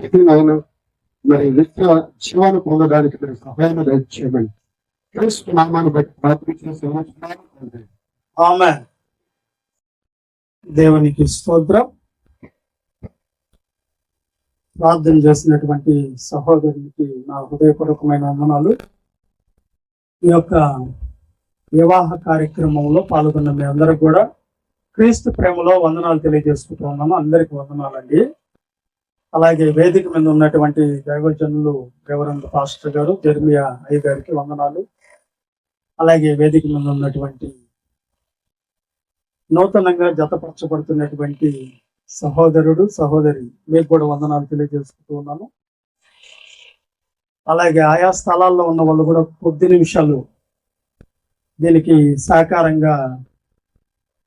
ఇది నేను మరి నిత్య జీవాన్ని పొందడానికి మీరు సహాయం దయచేయమని క్రీస్తు నామాన్ని బట్టి ప్రార్థించిన ఆమేన్. దేవునికి స్తోత్రం. ప్రార్థన చేసినటువంటి సహోదరునికి నా హృదయపూర్వకమైన వందనాలు. ఈ యొక్క వివాహ కార్యక్రమంలో పాల్గొన్న మీ అందరికి కూడా క్రీస్తు ప్రేమలో వందనాలు తెలియజేసుకుంటూ ఉన్నాను. అందరికి వందనాలండి. అలాగే వేదిక మీద ఉన్నటువంటి దైవజనులు రెవరెండ్ పాస్టర్ గారు జెర్మియా అయ్య గారికి వందనాలు. అలాగే వేదిక మీద ఉన్నటువంటి నూతనంగా జతపరచబడుతున్నటువంటి సహోదరుడు సహోదరి మీకు కూడా వందనాలు తెలియజేసుకుంటూ ఉన్నాను. అలాగే ఆయా స్థలాల్లో ఉన్న వాళ్ళు కూడా కొద్ది నిమిషాలు దీనికి సహకారంగా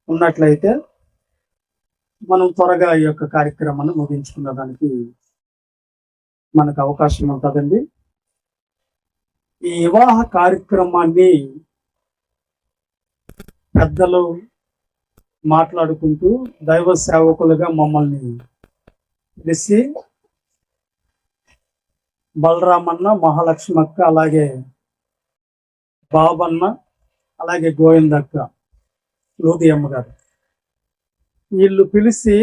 ఉన్నట్లయితే మనం త్వరగా ఈ యొక్క కార్యక్రమాన్ని ముగించుకున్న దానికి మనకు అవకాశం ఉంటుందండి. ఈ వివాహ కార్యక్రమాన్ని పెద్దలు మాట్లాడుకుంటూ దైవ సేవకులుగా మమ్మల్ని పిలిచి బలరామన్న, మహాలక్ష్మక్క, అలాగే బాబన్న, అలాగే గోవిందక్క, లూదియమ్మ గారు వీళ్ళు పిలిచి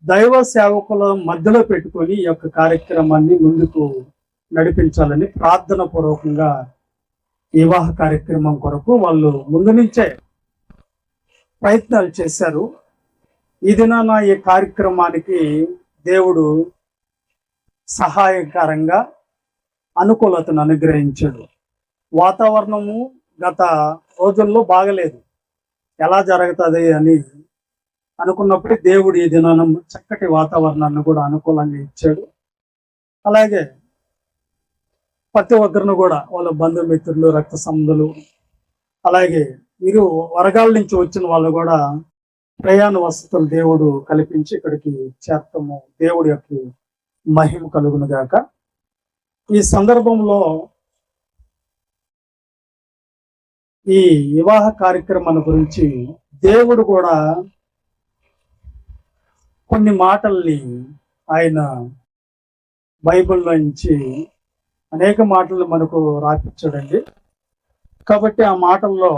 దైవ సేవకుల మధ్యలో పెట్టుకొని ఈ యొక్క కార్యక్రమాన్ని ముందుకు నడిపించాలని ప్రార్థన పూర్వకంగా వివాహ కార్యక్రమం కొరకు వాళ్ళు ముందు నుంచే ప్రయత్నాలు చేశారు. ఈ దినాన ఈ కార్యక్రమానికి దేవుడు సహాయకరంగా అనుకూలతను అనుగ్రహించాడు. వాతావరణము గత రోజుల్లో బాగలేదు, ఎలా జరుగుతుంది అని అనుకున్నప్పుడు దేవుడు ఈ దినాన చక్కటి వాతావరణాన్ని కూడా అనుకూలంగా ఇచ్చాడు. అలాగే ప్రతి ఒక్కరిని కూడా వాళ్ళ బంధుమిత్రులు, రక్త సంబంధులు, అలాగే ఇరు వర్గాల నుంచి వచ్చిన వాళ్ళు కూడా ప్రయాణ వసతులు దేవుడు కల్పించి ఇక్కడికి చేర్తము దేవుడి యొక్క మహిమ కలుగును గాక. ఈ సందర్భంలో ఈ వివాహ కార్యక్రమాల గురించి దేవుడు కూడా కొన్ని మాటల్ని ఆయన బైబిల్లో నుంచి అనేక మాటలు మనకు రాపించాడండి. కాబట్టి ఆ మాటల్లో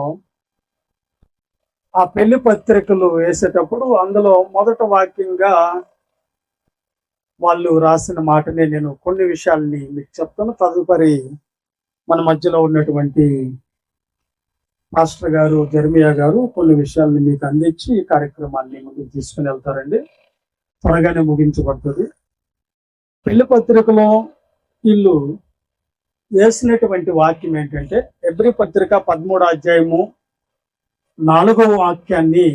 ఆ పెళ్లి పత్రికలు వేసేటప్పుడు అందులో మొదట వాక్యంగా వాళ్ళు రాసిన మాటనే నేను కొన్ని విషయాల్ని మీకు చెప్తాను. తదుపరి మన మధ్యలో ఉన్నటువంటి మాస్టర్ గారు జెర్మియా గారు కొన్ని విషయాల్ని మీకు అందించి ఈ కార్యక్రమాన్ని ముందుకు తీసుకుని వెళ్తారండి. త్వరగానే ముగించబడుతుంది. పెళ్లి పత్రికలో వీళ్ళు వేసినటువంటి వాక్యం ఏంటంటే ఎబ్రీ పత్రిక 13వ అధ్యాయము 4వ వాక్యాన్ని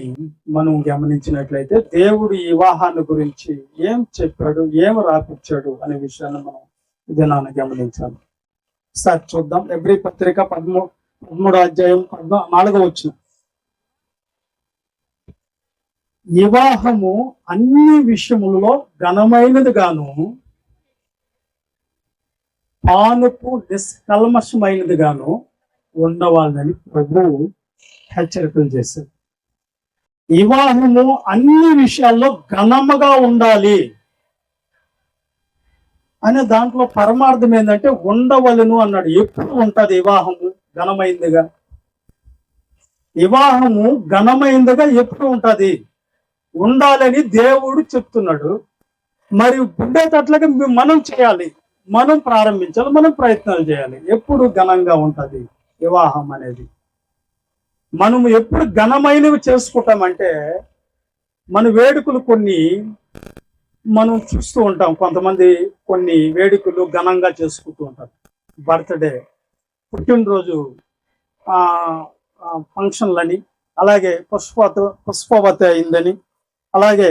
మనం గమనించినట్లయితే దేవుడు ఈ వివాహాన్ని గురించి ఏం చెప్పాడు, ఏం రాపించాడు అనే విషయాన్ని మనం ఇది నాన్న గమనించాలి. సార్ చూద్దాం. ఎబ్రీ పత్రిక 13వ అధ్యాయం 4వ వచనం. వివాహము అన్ని విషయములలో ఘనమైనది గాను పానుపు నిష్కల్మషమైనది గాను ఉండవాలని ప్రభువు హెచ్చరికలు చేశారు. వివాహము అన్ని విషయాల్లో ఘనముగా ఉండాలి అనే దాంట్లో పరమార్థం ఏంటంటే ఉండవలను అన్నాడు. ఎప్పుడు ఉంటది వివాహము ఘనమైందిగా? వివాహము ఘనమైందిగా ఎప్పుడు ఉంటది? ఉండాలని దేవుడు చెప్తున్నాడు. మరి ఉండేటట్లుగా మనం చేయాలి, మనం ప్రారంభించాలి, మనం ప్రయత్నాలు చేయాలి. ఎప్పుడు ఘనంగా ఉంటది వివాహం అనేది? మనం ఎప్పుడు ఘనమైనవి చేసుకుంటామంటే మన వేడుకలు కొన్ని మనం చూస్తూ ఉంటాం. కొంతమంది కొన్ని వేడుకలు ఘనంగా చేసుకుంటూ ఉంటారు. బర్త్డే, పుట్టినరోజు ఫంక్షన్లని, అలాగే పుష్పవతి అయిందని, అలాగే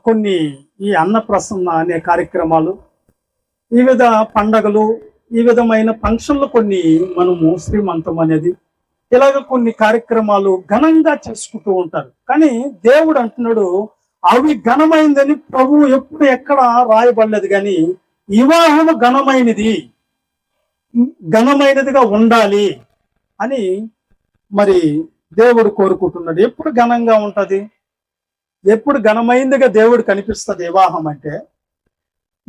కొన్ని ఈ అన్నప్రసన్న అనే కార్యక్రమాలు, ఈ విధ పండగలు, ఈ విధమైన ఫంక్షన్లు కొన్ని మనము శ్రీమంతం అనేది ఇలాగ కొన్ని కార్యక్రమాలు ఘనంగా చేసుకుంటూ ఉంటారు. కానీ దేవుడు అంటున్నాడు అవి ఘనమైందని ప్రభువు ఎప్పుడు ఎక్కడ రాయబడలేదు. కానీ వివాహం ఘనమైనదిగా ఉండాలి అని మరి దేవుడు కోరుకుంటున్నాడు. ఎప్పుడు ఘనంగా ఉంటది? ఎప్పుడు ఘనమైందిగా దేవుడు కనిపిస్తుంది వివాహం అంటే?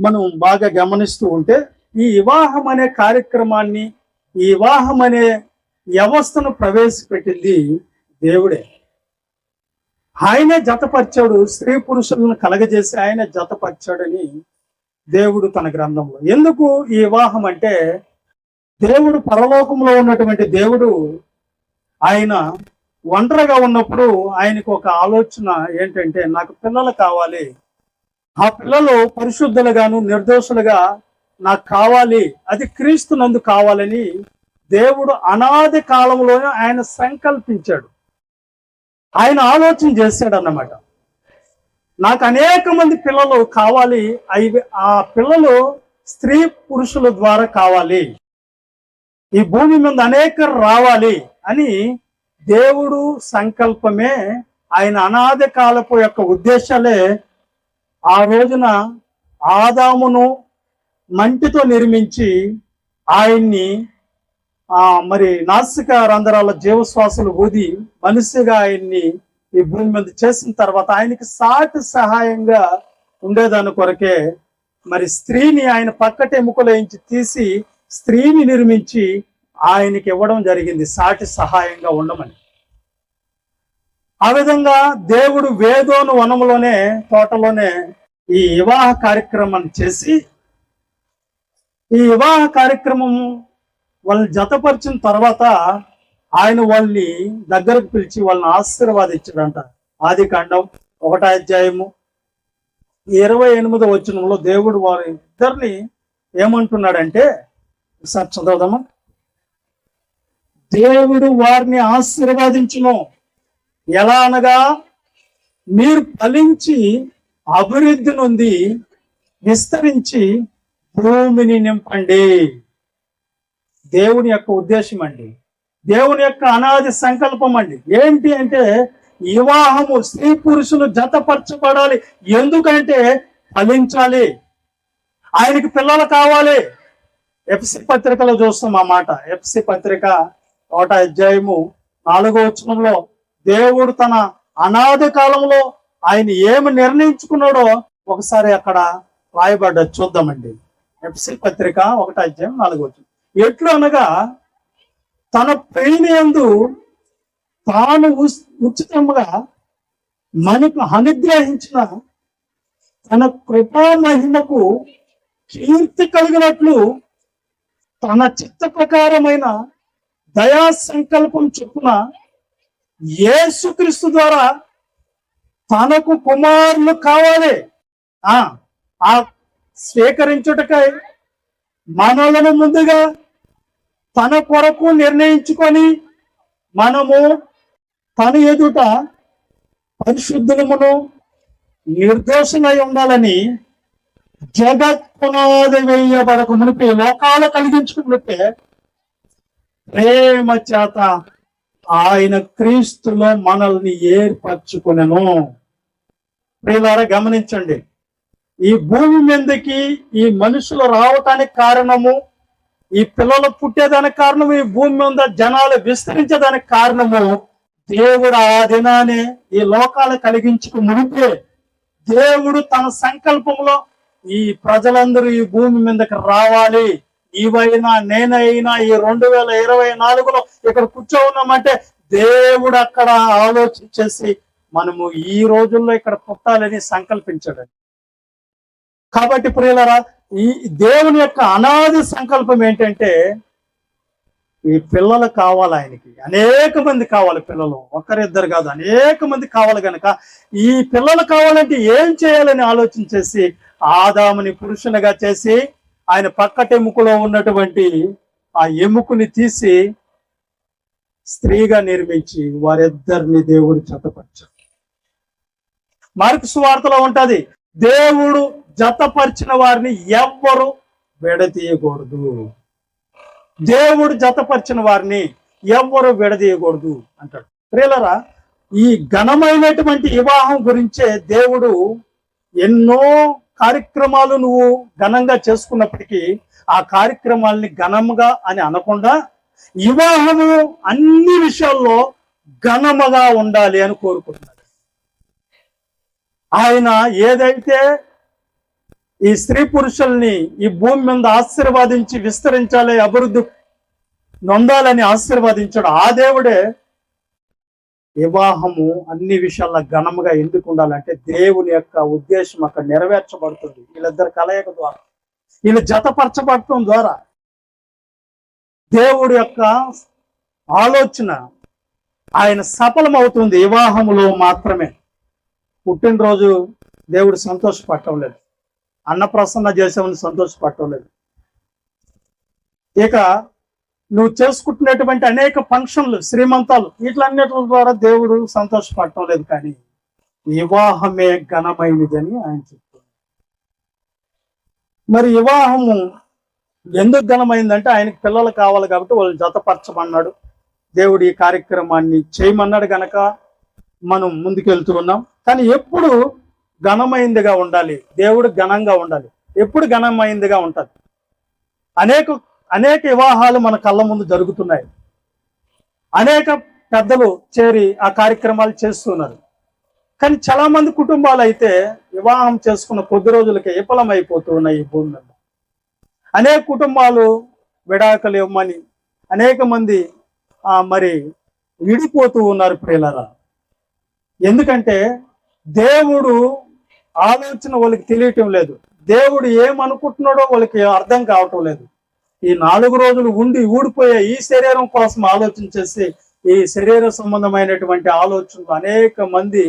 మనం బాగా గమనిస్తూ ఉంటే ఈ వివాహం అనే కార్యక్రమాన్ని, ఈ వివాహం అనే వ్యవస్థను ప్రవేశపెట్టింది దేవుడే. ఆయనే జతపరిచాడు, స్త్రీ పురుషులను కలగజేసి ఆయనే జతపరిచాడని దేవుడు తన గ్రంథంలో. ఎందుకు ఈ వివాహం అంటే, దేవుడు పరలోకంలో ఉన్నటువంటి దేవుడు ఆయన ఒంటరిగా ఉన్నప్పుడు ఆయనకు ఒక ఆలోచన ఏంటంటే, నాకు పిల్లలు కావాలి, ఆ పిల్లలు పరిశుద్ధులుగాను నిర్దోషులుగా నాకు కావాలి, అది క్రీస్తు నందు కావాలని దేవుడు అనాది కాలంలోనే ఆయన సంకల్పించాడు. ఆయన ఆలోచన చేశాడు అన్నమాట. నాకు అనేక మంది పిల్లలు కావాలి, ఆ పిల్లలు స్త్రీ పురుషుల ద్వారా కావాలి, ఈ భూమి మీద అనేకరు రావాలి అని దేవుడు సంకల్పమే, ఆయన అనాది కాలపు యొక్క ఉద్దేశాలే ఆ రోజున ఆదామును మంటితో నిర్మించి ఆయన్ని మరి నాసిక రంధ్రాల జీవశ్వాసులు ఊది మనిషిగా ఆయన్ని ఈ భూమి మీద చేసిన తర్వాత ఆయనకి సాటి సహాయంగా ఉండేదాని కొరకే మరి స్త్రీని ఆయన పక్కటెముకలోంచి తీసి స్త్రీని నిర్మించి ఆయనకి ఇవ్వడం జరిగింది, సాటి సహాయంగా ఉండమని. ఆ విధంగా దేవుడు వేదోను వనంలోనే, తోటలోనే ఈ వివాహ కార్యక్రమాన్ని చేసి, ఈ వివాహ కార్యక్రమం వాళ్ళని జతపరిచిన తర్వాత ఆయన వాళ్ళని దగ్గరకు పిలిచి వాళ్ళని ఆశీర్వాదించాడంట. ఆది కాండం 1వ అధ్యాయము 28వ వచనంలో దేవుడు వారి ఇద్దరిని ఏమంటున్నాడంటే, ఒకసారి చదవదామా. దేవుడు వారిని ఆశీర్వదించును, ఎలా అనగా మీరు ఫలించి అభివృద్ధి నొంది విస్తరించి భూమిని నింపండి. దేవుని యొక్క ఉద్దేశం అండి, దేవుని యొక్క అనాది సంకల్పం అండి. ఏంటి అంటే, వివాహము స్త్రీ పురుషులు జతపరచబడాలి. ఎందుకంటే ఫలించాలి, ఆయనకి పిల్లలు కావాలి. ఎఫ్ఎస్సీ పత్రికలో చూస్తాం ఆ మాట. ఎఫ్ఎస్సీ పత్రిక 1వ అధ్యాయము 4వ వచనంలో దేవుడు తన అనాది కాలంలో ఆయన ఏమి నిర్ణయించుకున్నాడో ఒకసారి అక్కడ రాయబడ్డది, చూద్దామండి. ఎఫ్ఎస్సీ పత్రిక 1వ అధ్యాయం 4వ వచనం. ఎట్లు అనగా తన ప్రేమయందు తాను ఉచితంగా మనకు అనుగ్రహించిన తన కృపా మహిమకు కీర్తి కలిగినట్లు తన చిత్త ప్రకారమైన దయా సంకల్పం చొప్పున యేసుక్రీస్తు ద్వారా తనకు కుమారులు కావాలి ఆ స్వీకరించుటకై మనలను ముందుగా తన కొరకు నిర్ణయించుకొని మనము తన ఎదుట పరిశుద్ధులమును నిర్దోషమై ఉండాలని జగత్ పునాది వేయబడక మునిపే, లోకాలు కలిగించుకున్నట్టే ప్రేమ చేత ఆయన క్రీస్తులో మనల్ని ఏర్పరచుకునెను. ప్రియులారా గమనించండి, ఈ భూమి మీదకి ఈ మనుషులు రావటానికి కారణము, ఈ పిల్లలు పుట్టేదానికి కారణము, ఈ భూమి మీద జనాలు విస్తరించేదానికి కారణము దేవుడు ఆ దినాన్ని ఈ లోకాలు కలిగించుకు మునిపే దేవుడు తన సంకల్పంలో ఈ ప్రజలందరూ ఈ భూమి మీదకి రావాలి. నీవైనా నేనైనా ఈ 2024లో ఇక్కడ కూర్చోన్నామంటే దేవుడు అక్కడ ఆలోచించేసి మనము ఈ రోజుల్లో ఇక్కడ పుట్టాలని సంకల్పించాడు. కాబట్టి ప్రియులారా, ఈ దేవుని యొక్క అనాది సంకల్పం ఏంటంటే, ఈ పిల్లలు కావాలి, ఆయనకి అనేక మంది కావాలి పిల్లలు, ఒక్కరిద్దరు కాదు, అనేక మంది కావాలి. కనుక ఈ పిల్లలు కావాలంటే ఏం చేయాలని ఆలోచన చేసి ఆదాముని పురుషునిగా చేసి ఆయన పక్కటెముకలో ఉన్నటువంటి ఆ ఎముకని తీసి స్త్రీగా నిర్మించి వారిద్దరిని దేవుడు జతపరిచాడు. మార్కు సువార్తలో ఉంటది, దేవుడు జతపరిచిన వారిని ఎవ్వరు విడదీయకూడదు. దేవుడు జతపరిచిన వారిని ఎవ్వరు విడదీయకూడదు అంటాడు. ప్రియులారా, ఈ ఘనమైనటువంటి వివాహం గురించే దేవుడు ఎన్నో కార్యక్రమాలు నువ్వు ఘనంగా చేసుకున్నప్పటికీ ఆ కార్యక్రమాలని ఘనంగా అని అనకుండా వివాహము అన్ని విషయాల్లో ఘనముగా ఉండాలి అని కోరుకుంటున్నాడు. ఆయన ఏదైతే ఈ స్త్రీ పురుషుల్ని ఈ భూమి మీద ఆశీర్వాదించి విస్తరించాలి, అభివృద్ధి నొందాలని ఆశీర్వాదించాడు. ఆ దేవుడే వివాహము అన్ని విషయాల్లో ఘనముగా ఎందుకు ఉండాలంటే దేవుని యొక్క ఉద్దేశం అక్కడ నెరవేర్చబడుతుంది. వీళ్ళిద్దరు కలయిక ద్వారా, వీళ్ళు జతపరచబడటం ద్వారా దేవుడి యొక్క ఆలోచన ఆయన సఫలమవుతుంది. వివాహములో మాత్రమే. పుట్టినరోజు దేవుడు సంతోషపడటం లేదు, అన్నప్రసన్న చేసామని సంతోషపడటం లేదు. ఇక నువ్వు చేసుకుంటున్నటువంటి అనేక ఫంక్షన్లు, శ్రీమంతాలు, వీటిలన్నిటి ద్వారా దేవుడు సంతోషపడటం లేదు. కానీ వివాహమే ఘనమైనది అని ఆయన చెప్తున్నారు. మరి వివాహము ఎందుకు ఘనమైందంటే ఆయనకి పిల్లలు కావాలి కాబట్టి వాళ్ళు జతపరచమన్నాడు. దేవుడు ఈ కార్యక్రమాన్ని చేయమన్నాడు గనక మనం ముందుకెళ్తూ ఉన్నాం. కానీ ఎప్పుడు ఘనమైందిగా ఉండాలి, దేవుడు ఘనంగా ఉండాలి, ఎప్పుడు ఘనమైందిగా ఉంటుంది. అనేక వివాహాలు మన కళ్ళ ముందు జరుగుతున్నాయి. అనేక పెద్దలు చేరి ఆ కార్యక్రమాలు చేస్తున్నారు. కానీ చాలా మంది కుటుంబాలు అయితే వివాహం చేసుకున్న కొద్ది రోజులకే విఫలమైపోతూ ఉన్నాయి ఈ భూమి మీద. అనేక కుటుంబాలు విడాకులు ఇవ్వమని అనేక మంది మరి విడిపోతూ ఉన్నారు ప్రియులారా. ఎందుకంటే దేవుడు ఆలోచన వాళ్ళకి తెలియటం లేదు, దేవుడు ఏమనుకుంటున్నాడో వాళ్ళకి అర్థం కావటం లేదు. ఈ 4 రోజులు ఉండి ఊడిపోయే ఈ శరీరం కోసం ఆలోచన చేసి ఈ శరీర సంబంధమైనటువంటి ఆలోచనలు అనేక మంది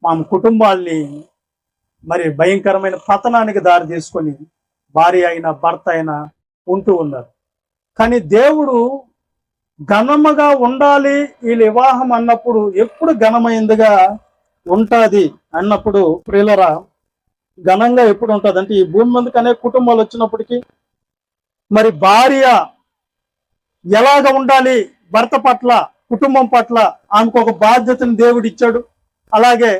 మా కుటుంబాల్ని మరి భయంకరమైన పతనానికి దారి తీసుకొని భార్య అయినా భర్త అయినా ఉంటూ ఉన్నారు. కానీ దేవుడు ఘనముగా ఉండాలి ఈ వివాహం అన్నప్పుడు, ఎప్పుడు ఘనమైందిగా ఉంటుంది అన్నప్పుడు ప్రియులరా, ఘనంగా ఎప్పుడు ఉంటుంది అంటే ఈ భూమి మీదకి అనేక కుటుంబాలు వచ్చినప్పటికీ మరి భార్య ఎలాగ ఉండాలి భర్త పట్ల, కుటుంబం పట్ల ఆమెకు ఒక బాధ్యతను దేవుడు ఇచ్చాడు. అలాగే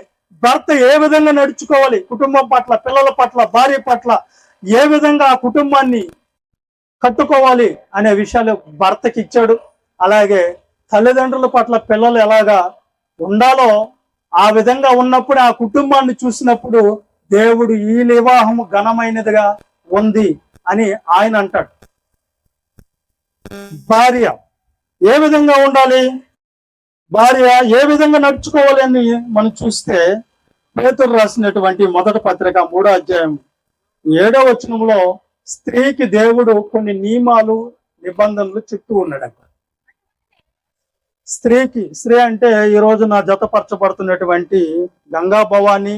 భర్త ఏ విధంగా నడుచుకోవాలి కుటుంబం పట్ల, పిల్లల పట్ల, భార్య పట్ల, ఏ విధంగా ఆ కుటుంబాన్ని కట్టుకోవాలి అనే విషయాలు భర్తకి ఇచ్చాడు. అలాగే తల్లిదండ్రుల పట్ల పిల్లలు ఎలాగా ఉండాలో ఆ విధంగా ఉన్నప్పుడు ఆ కుటుంబాన్ని చూసినప్పుడు దేవుడు ఈ వివాహము ఘనమైనదిగా ఉంది అని ఆయన అంటాడు. భార్య ఏ విధంగా ఉండాలి, భార్య ఏ విధంగా నడుచుకోవాలి అని మనం చూస్తే పేతురు రాసినటువంటి మొదటి పత్రిక 3వ అధ్యాయం 7వ వచనంలో స్త్రీకి దేవుడు కొన్ని నియమాలు నిబంధనలు చెప్తూ ఉన్నాడు. స్త్రీ అంటే ఈ రోజున జతపరచబడుతున్నటువంటి గంగా భవాని,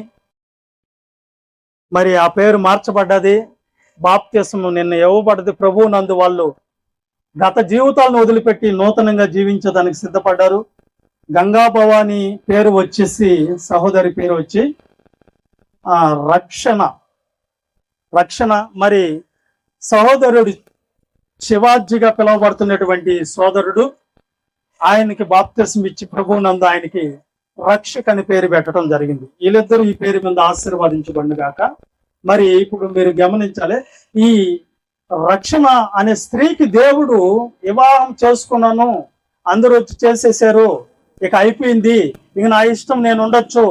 మరి ఆ పేరు మార్చబడ్డది, బాప్తిస్మం నిన్న ఇవ్వబడ్డది. ప్రభువు నందు వాళ్ళు గత జీవితాలను వదిలిపెట్టి నూతనంగా జీవించడానికి సిద్ధపడ్డారు. గంగా భవాని పేరు వచ్చేసి, సహోదరి పేరు వచ్చి రక్షణ. మరి సహోదరుడు శివాజీగా పిలువబడుతున్నటువంటి సోదరుడు ఆయనకి బాప్తిస్మం ఇచ్చి ప్రభువునందు ఆయనకి రక్షక్ అని పేరు పెట్టడం జరిగింది. వీళ్ళిద్దరూ ఈ పేరు మీద ఆశీర్వాదించబడిన గాక. మరి ఇప్పుడు మీరు గమనించాలి, ఈ రక్షణ అనే స్త్రీకి దేవుడు వివాహం చేసుకున్నాను, అందరూ వచ్చి చేసేసారు, ఇక అయిపోయింది, ఇక నా ఇష్టం నేను ఉండొచ్చు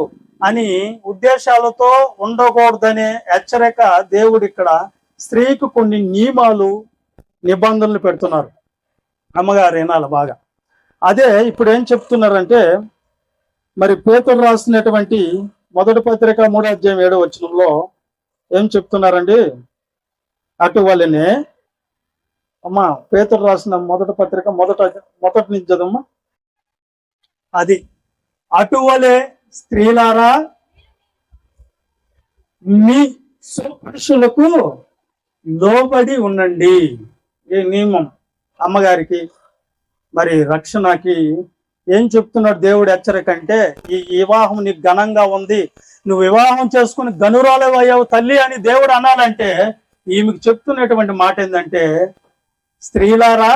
అని ఉద్దేశాలతో ఉండకూడదనే హెచ్చరిక దేవుడు ఇక్కడ స్త్రీకి కొన్ని నియమాలు నిబంధనలు పెడుతున్నారు. అమ్మగారు వినాలి బాగా. అదే ఇప్పుడు ఏం చెప్తున్నారంటే, మరి పేతురు రాసినటువంటి మొదటి పత్రిక 3వ అధ్యాయం 7వ వచనంలో ఏం చెప్తున్నారండి? అటువలనే అమ్మా, పేతురు రాసిన మొదటి పత్రిక మొదటి నుంచి చదవమ్మా. అది అటువలే స్త్రీలారా మీ పురుషులకు లోబడి ఉండండి. ఈ నియమం అమ్మగారికి, మరి రక్షణకి ఏం చెప్తున్నాడు దేవుడు హెచ్చరిక అంటే, ఈ వివాహం నీకు ఘనంగా ఉంది, నువ్వు వివాహం చేసుకుని గనురాలయ్యావు తల్లి అని దేవుడు అనాలంటే ఈమెకు చెప్తున్నటువంటి మాట ఏంటంటే, స్త్రీలారా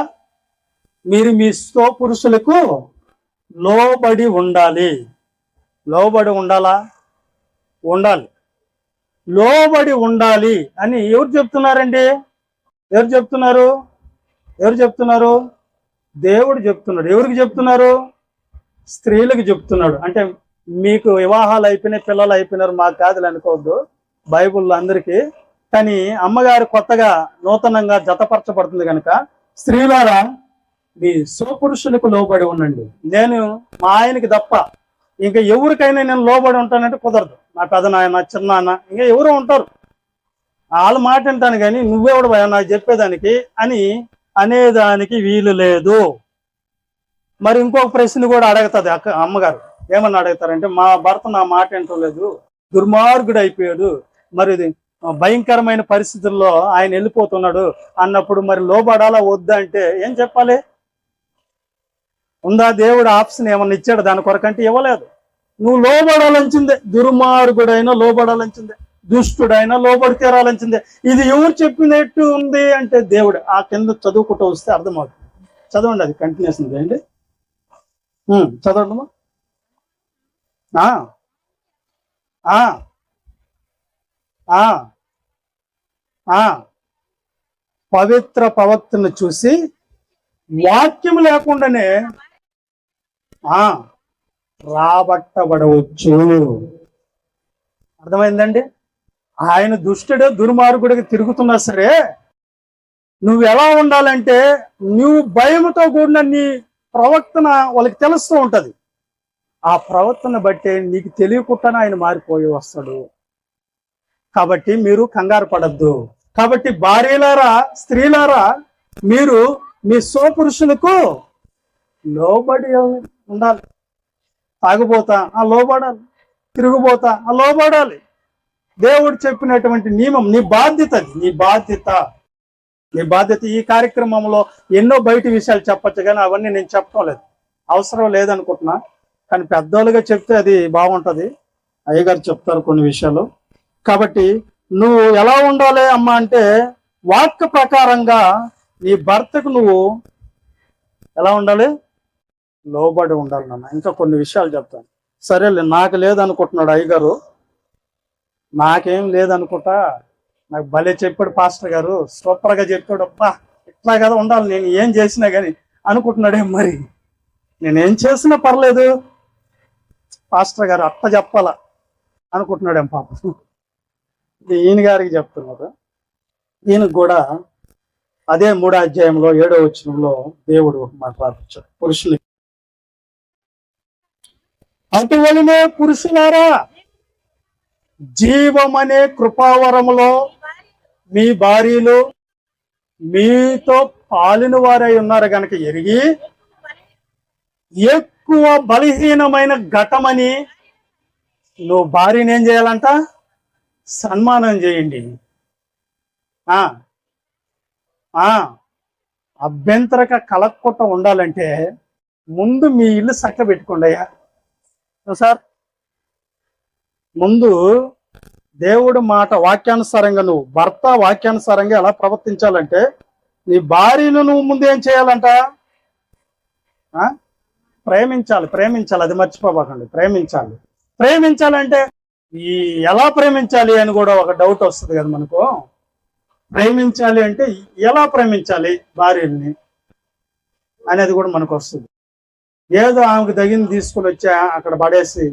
మీరు మీ పురుషులకు లోబడి ఉండాలి. లోబడి ఉండాలా? ఉండాలి. లోబడి ఉండాలి అని ఎవరు చెప్తున్నారండి? ఎవరు చెప్తున్నారు? దేవుడు చెప్తున్నాడు. ఎవరికి చెప్తున్నారు? స్త్రీలకు చెప్తున్నాడు. అంటే మీకు వివాహాలు అయిపోయినాయి, పిల్లలు అయిపోయినారు, మాకు కాదులు అనుకోవద్దు. బైబిల్లో అందరికీ. కానీ అమ్మగారు కొత్తగా నూతనంగా జతపరచబడుతుంది కనుక, స్త్రీలారా మీ స్వపురుషులకు లోబడి ఉండండి. నేను మా ఆయనకి తప్ప ఇంకా ఎవరికైనా నేను లోబడి ఉంటానంటే కుదరదు. నా పెదనాయన, చిన్నాన్న, ఇంకా ఎవరో ఉంటారు, వాళ్ళ మాట వింటాను, కానీ నువ్వెవడు భయ నాకు చెప్పేదానికి అని అనేదానికి వీలు లేదు. మరి ఇంకొక ప్రశ్న కూడా అడుగుతుంది అమ్మగారు. ఏమన్నా అడుగుతారంటే, మా భర్త నా మాట వింటం లేదు, దుర్మార్గుడు అయిపోయాడు, మరి ఇది భయంకరమైన పరిస్థితుల్లో ఆయన వెళ్ళిపోతున్నాడు అన్నప్పుడు మరి లోబడాలా వద్దా అంటే ఏం చెప్పాలి? ఉందా దేవుడు ఆప్షన్ ఏమన్నా ఇచ్చాడు దాని కొరకంటే? ఇవ్వలేదు. నువ్వు లోబడాలంచిందే, దుర్మార్గుడైనా లోబడాలంచిందే, దుష్టుడైనా లోబడి తీరాలంచిందే. ఇది ఎవరు చెప్పినట్టు ఉంది అంటే దేవుడు. ఆ కింద చదువుకుంటూ వస్తే అర్థమవుతుంది. చదవండి, అది కంటిన్యూషన్ చేయండి. చదవండి. పవిత్ర ప్రవక్తను చూసి వాక్యం లేకుండానే రాబట్టబడవచ్చు. అర్థమైందండి? ఆయన దుష్టుడు దుర్మార్గుడికి తిరుగుతున్నా సరే నువ్వు ఎలా ఉండాలంటే, నువ్వు భయంతో కూడిన నీ ప్రవర్తన వాళ్ళకి తెలుస్తూ ఉంటది. ఆ ప్రవర్తన బట్టే నీకు తెలియకుండానే ఆయన మారిపోయి వస్తాడు. కాబట్టి మీరు కంగారు పడద్దు. కాబట్టి భార్యలారా, స్త్రీలారా, మీరు మీ స్వపురుషులకు లోబడి ఉండాలి. తాగుబోతా లోబడాలి, తిరుగుబోతా లోబడాలి. దేవుడు చెప్పినటువంటి నియమం నీ బాధ్యత, అది నీ బాధ్యత, నీ బాధ్యత. ఈ కార్యక్రమంలో ఎన్నో బయట విషయాలు చెప్పచ్చు, కానీ అవన్నీ నేను చెప్పడం లేదు, అవసరం లేదనుకుంటున్నా. కానీ పెద్దోళ్ళుగా చెప్తే అది బాగుంటది. అయ్యగారు చెప్తారు కొన్ని విషయాలు. కాబట్టి నువ్వు ఎలా ఉండాలి అమ్మా అంటే, వాక్య ప్రకారంగా నీ భర్తకు నువ్వు ఎలా ఉండాలి? లోబడి ఉండాలి నాన్న. ఇంకా కొన్ని విషయాలు చెప్తాను. సరేలే, నాకు లేదనుకుంటున్నాడు అయ్యగారు, నాకేం లేదనుకుంటా, నాకు భలే చెప్పాడు పాస్టర్ గారు, సూపర్గా చెప్పాడు, అబ్బా ఇట్లా కదా ఉండాలి నేను ఏం చేసినా కానీ అనుకుంటున్నాడే. మరి నేనేం చేసినా పర్లేదు, పాస్టర్ గారు అట్లా చెప్పాలా అనుకుంటున్నాడేం పాపం. ఈయన గారికి చెప్తున్నారు. ఈయనకు కూడా అదే 3వ అధ్యాయంలో 7వ వచనంలో దేవుడు మాట్లాడుతాడు పురుషుని. అటువలనే పురుషులారా, జీవమనే కృపావరములో మీ భార్యలు మీతో పాలిన వారై ఉన్నారు గనక ఎరిగి, ఎక్కువ బలహీనమైన ఘటమని నువ్వు భార్యని ఏం చేయాలంట? సన్మానం చేయండి. అభ్యంతరక కలక్కొట్ట ఉండాలంటే ముందు మీ ఇల్లు చక్క పెట్టుకోండి అయ్యా సార్. ముందు దేవుడు మాట వాక్యానుసారంగా, నువ్వు భర్త వాక్యానుసారంగా ఎలా ప్రవర్తించాలంటే, నీ భార్యను నువ్వు ముందు ఏం చేయాలంట? ప్రేమించాలి. ప్రేమించాలి, అది మర్చిపోబాకండి. ప్రేమించాలి. ప్రేమించాలంటే ఈ ఎలా ప్రేమించాలి అని కూడా ఒక డౌట్ వస్తుంది కదా మనకు. ప్రేమించాలి అంటే ఎలా ప్రేమించాలి భార్యని అనేది కూడా మనకు వస్తుంది. ఏదో ఆమెకు తగింది తీసుకుని వచ్చా అక్కడ పడేసి,